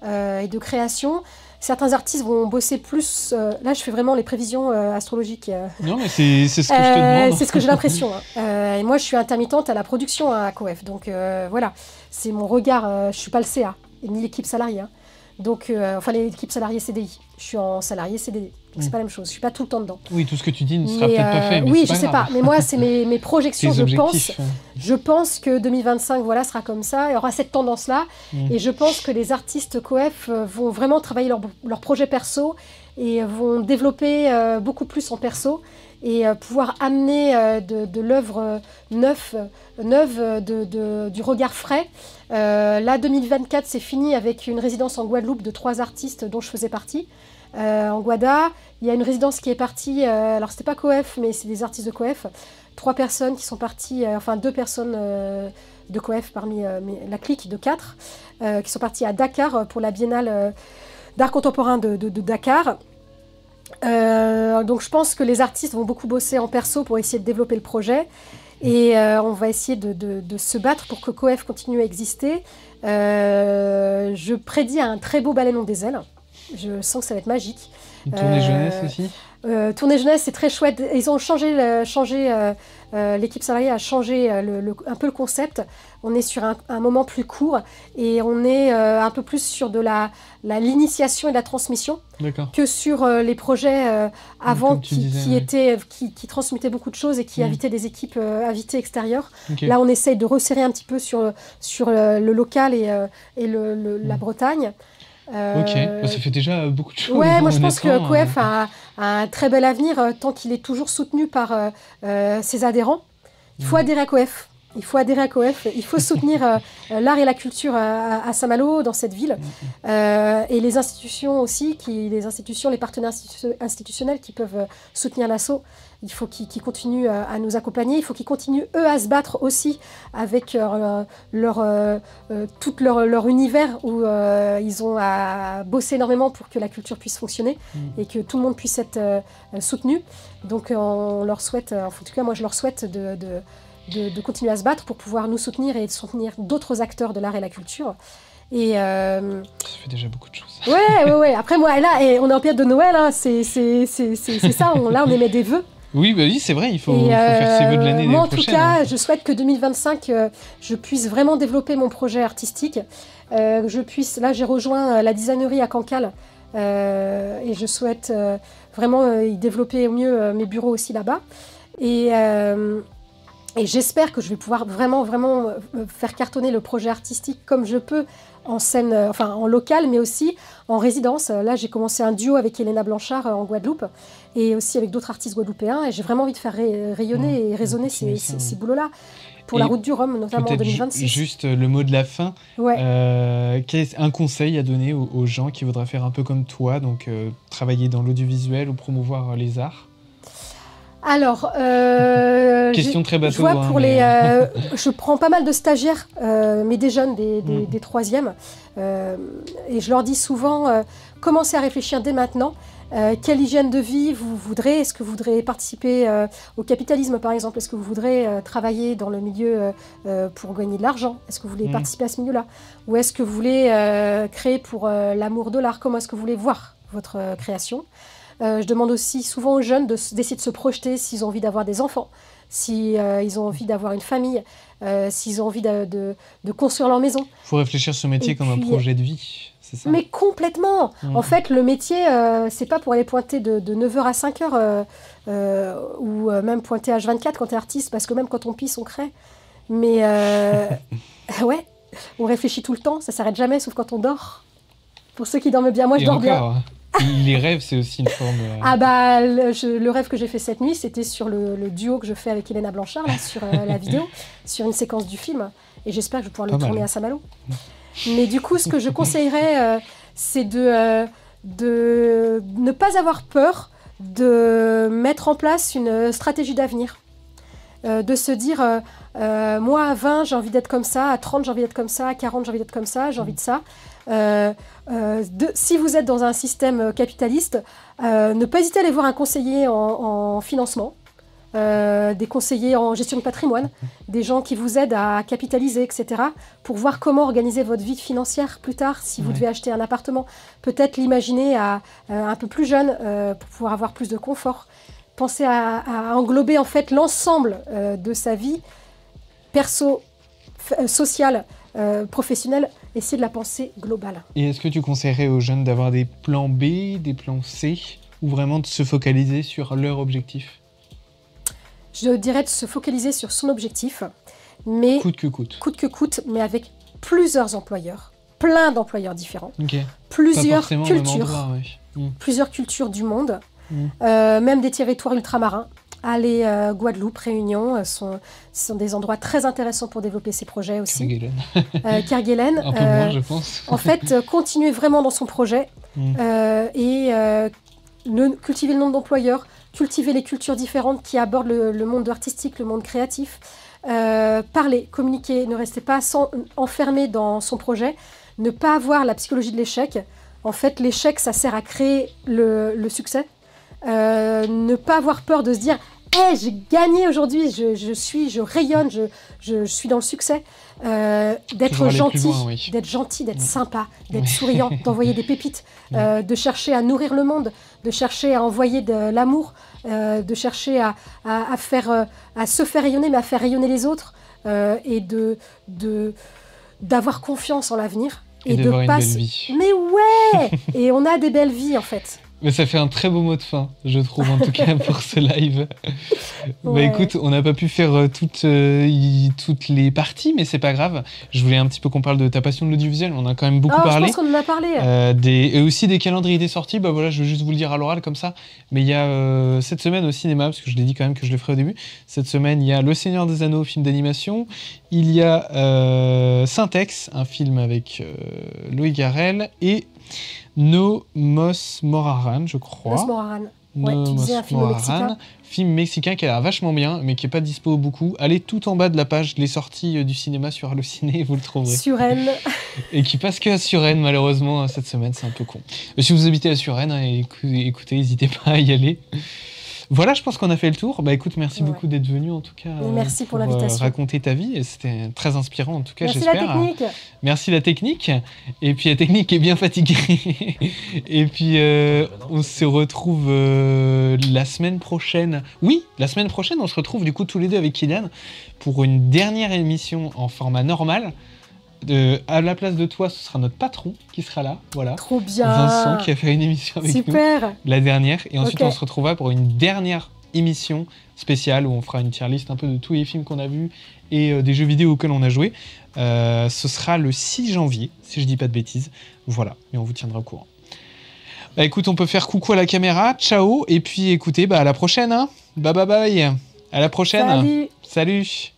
et de création. Certains artistes vont bosser plus... là, je fais vraiment les prévisions astrologiques. Non, mais c'est ce que je te demande. C'est ce que j'ai l'impression. Hein. Et moi, je suis intermittente à la production à Coef. Donc, voilà. C'est mon regard. Je ne suis pas le CA, ni l'équipe salariée. Hein. Donc, enfin, l'équipe salariée CDI. Je suis en salarié CDD. Donc, c'est pas la même chose. Je ne suis pas tout le temps dedans. Oui, tout ce que tu dis ne sera peut-être pas fait. Mais oui, je sais pas. Mais moi, c'est mes projections, je pense que 2025, voilà, sera comme ça. Il y aura cette tendance-là. Et je pense que les artistes Coef vont vraiment travailler leur projet perso et vont développer beaucoup plus en perso et pouvoir amener de l'œuvre neuve, du regard frais. Là, 2024, c'est fini avec une résidence en Guadeloupe de 3 artistes dont je faisais partie. En Guada, il y a une résidence qui est partie, alors c'était pas Coef, mais c'est des artistes de Coef, 3 personnes qui sont parties, enfin 2 personnes de Coef parmi la clique de 4, qui sont parties à Dakar pour la biennale d'art contemporain de Dakar. Donc je pense que les artistes vont beaucoup bosser en perso pour essayer de développer le projet. Et on va essayer de se battre pour que Coef continue à exister. Je prédis un très beau Baleine des ailes. Je sens que ça va être magique. Une tournée jeunesse aussi. Tournée jeunesse, c'est très chouette. Ils ont changé l'équipe salariée a changé un peu le concept. On est sur un moment plus court et on est un peu plus sur de l'initiation et de la transmission que sur les projets avant qui transmettaient beaucoup de choses et qui invitaient des équipes invitées extérieures. Là, on essaye de resserrer un petit peu sur le local et la Bretagne. Ça fait déjà beaucoup de choses. Ouais, moi je pense que Coef a un très bel avenir tant qu'il est toujours soutenu par ses adhérents. Il faut adhérer à Coef. Il faut adhérer à Coef. Il faut soutenir l'art et la culture à Saint-Malo, dans cette ville. Et les institutions aussi, les partenaires institutionnels qui peuvent soutenir l'asso. Il faut qu'ils continuent à nous accompagner. Il faut qu'ils continuent, eux, à se battre aussi avec tout leur univers où ils ont à bosser énormément pour que la culture puisse fonctionner et que tout le monde puisse être soutenu. Donc, on leur souhaite, en tout cas, moi, je leur souhaite de continuer à se battre pour pouvoir nous soutenir et soutenir d'autres acteurs de l'art et la culture. Et ça fait déjà beaucoup de choses. Ouais. Après, moi, là, on est en période de Noël, hein, c'est ça. Là, on émet des vœux. Oui, c'est vrai, il faut faire ses vœux de l'année prochaine. Moi, en tout cas, je souhaite que 2025, je puisse vraiment développer mon projet artistique. Là, j'ai rejoint la designerie à Cancale et je souhaite vraiment y développer au mieux mes bureaux aussi là-bas. Et j'espère que je vais pouvoir vraiment faire cartonner le projet artistique comme je peux en scène, en local, mais aussi en résidence. Là, j'ai commencé un duo avec Elena Blanchard en Guadeloupe et aussi avec d'autres artistes guadeloupéens. Et j'ai vraiment envie de faire rayonner et résonner ces boulots-là pour la route du Rhum, notamment en 2026. Juste le mot de la fin. Un conseil à donner aux gens qui voudraient faire un peu comme toi, donc travailler dans l'audiovisuel ou promouvoir les arts? Alors, question très bateau. Je vois je prends pas mal de stagiaires, mais des jeunes, des troisièmes, et je leur dis souvent, commencez à réfléchir dès maintenant. Quelle hygiène de vie vous voudrez? Est-ce que vous voudrez participer au capitalisme, par exemple? Est-ce que vous voudrez travailler dans le milieu pour gagner de l'argent? Est-ce que vous voulez participer à ce milieu-là? Ou est-ce que vous voulez créer pour l'amour de l'art? Comment est-ce que vous voulez voir votre création? Je demande aussi souvent aux jeunes d'essayer de se projeter s'ils ont envie d'avoir des enfants, s'ils ont envie d'avoir une famille, s'ils ont envie de construire leur maison. Il faut réfléchir ce métier comme un projet de vie, c'est ça? Mais complètement. En fait, le métier, c'est pas pour aller pointer de 9h à 5h ou même pointer H24 quand tu es artiste, parce que même quand on pisse, on crée. Mais ouais, on réfléchit tout le temps, ça s'arrête jamais, sauf quand on dort. Pour ceux qui dorment bien, moi je dors bien. Les rêves, c'est aussi une forme... Ah bah, le rêve que j'ai fait cette nuit, c'était sur le duo que je fais avec Elena Blanchard, là, sur la vidéo, sur une séquence du film. Et j'espère que je vais pouvoir le tourner à Saint-Malo. Mais du coup, ce que je conseillerais, c'est de ne pas avoir peur de mettre en place une stratégie d'avenir. De se dire, moi à 20 j'ai envie d'être comme ça, à 30 j'ai envie d'être comme ça, à 40 j'ai envie d'être comme ça, j'ai envie de ça. Si vous êtes dans un système capitaliste, ne pas hésiter à aller voir un conseiller en financement, des conseillers en gestion de patrimoine, des gens qui vous aident à capitaliser, etc., pour voir comment organiser votre vie financière plus tard, si vous devez acheter un appartement. Peut-être l'imaginer un peu plus jeune, pour pouvoir avoir plus de confort. Penser à englober en fait l'ensemble de sa vie perso, sociale, professionnelle, essayer de la penser globale. Et est-ce que tu conseillerais aux jeunes d'avoir des plans B, des plans C, ou vraiment de se focaliser sur leur objectif? Je dirais de se focaliser sur son objectif, mais coûte que coûte. Coûte que coûte, mais avec plusieurs employeurs, plein d'employeurs différents, Okay. Plusieurs cultures, endroit, plusieurs cultures du monde, même des territoires ultramarins. Aller Guadeloupe, Réunion, sont des endroits très intéressants pour développer ses projets aussi. Kerguelen. Un peu moins, je pense. En fait, continuer vraiment dans son projet et cultiver le nombre d'employeurs, cultiver les cultures différentes qui abordent le monde artistique, le monde créatif. Parler, communiquer, ne restez pas enfermé dans son projet, ne pas avoir la psychologie de l'échec. En fait, l'échec, ça sert à créer le succès. Ne pas avoir peur de se dire hey, j'ai gagné aujourd'hui, je rayonne, je suis dans le succès. D'être gentil, loin, d'être sympa, d'être souriant, d'envoyer des pépites, de chercher à nourrir le monde, de chercher à envoyer de l'amour, de chercher à se faire rayonner, mais à faire rayonner les autres, et d'avoir confiance en l'avenir. Et d'avoir une belle vie. Mais ouais. Et on a des belles vies, en fait. Mais ça fait un très beau mot de fin, je trouve, en tout cas, pour ce live. Ouais. Bah écoute, on n'a pas pu faire toutes les parties, mais c'est pas grave. Je voulais un petit peu qu'on parle de ta passion de l'audiovisuel, on a quand même beaucoup parlé. Je pense qu'on en a parlé. Et aussi des calendriers des sorties, bah voilà, je veux juste vous le dire à l'oral comme ça. Mais il y a cette semaine au cinéma, parce que je l'ai dit quand même que je le ferai au début, cette semaine, il y a Le Seigneur des Anneaux, film d'animation. Il y a Syntex, un film avec Loïc Garrel, et No Mos Moraran, je crois. Nos Moraran. Ouais, tu disais un film mexicain. Film mexicain qui a l'air vachement bien, mais qui n'est pas dispo beaucoup. Allez tout en bas de la page, les sorties du cinéma sur Allociné, vous le trouverez. Suresnes. Et qui passe que à Suresnes, malheureusement, cette semaine, c'est un peu con. Mais si vous habitez à Suresnes, écoutez, n'hésitez pas à y aller. Voilà, je pense qu'on a fait le tour. Bah écoute, merci beaucoup d'être venu en tout cas. Merci pour l'invitation. Raconter ta vie, c'était très inspirant en tout cas, j'espère. Merci la technique. Merci la technique. Et puis la technique est bien fatiguée. Et puis on se retrouve la semaine prochaine. Oui, la semaine prochaine, on se retrouve du coup tous les deux avec Kylian pour une dernière émission en format normal. À la place de toi, ce sera notre patron qui sera là, voilà. Trop bien. Vincent qui a fait une émission avec nous, la dernière. Et ensuite, on se retrouvera pour une dernière émission spéciale où on fera une tier list un peu de tous les films qu'on a vus et des jeux vidéo auxquels on a joué. Ce sera le 6 janvier, si je dis pas de bêtises. Voilà, et on vous tiendra au courant. Bah écoute, on peut faire coucou à la caméra, ciao, et puis écoutez, à la prochaine. Hein. Bye bye bye. À la prochaine. Salut. Salut.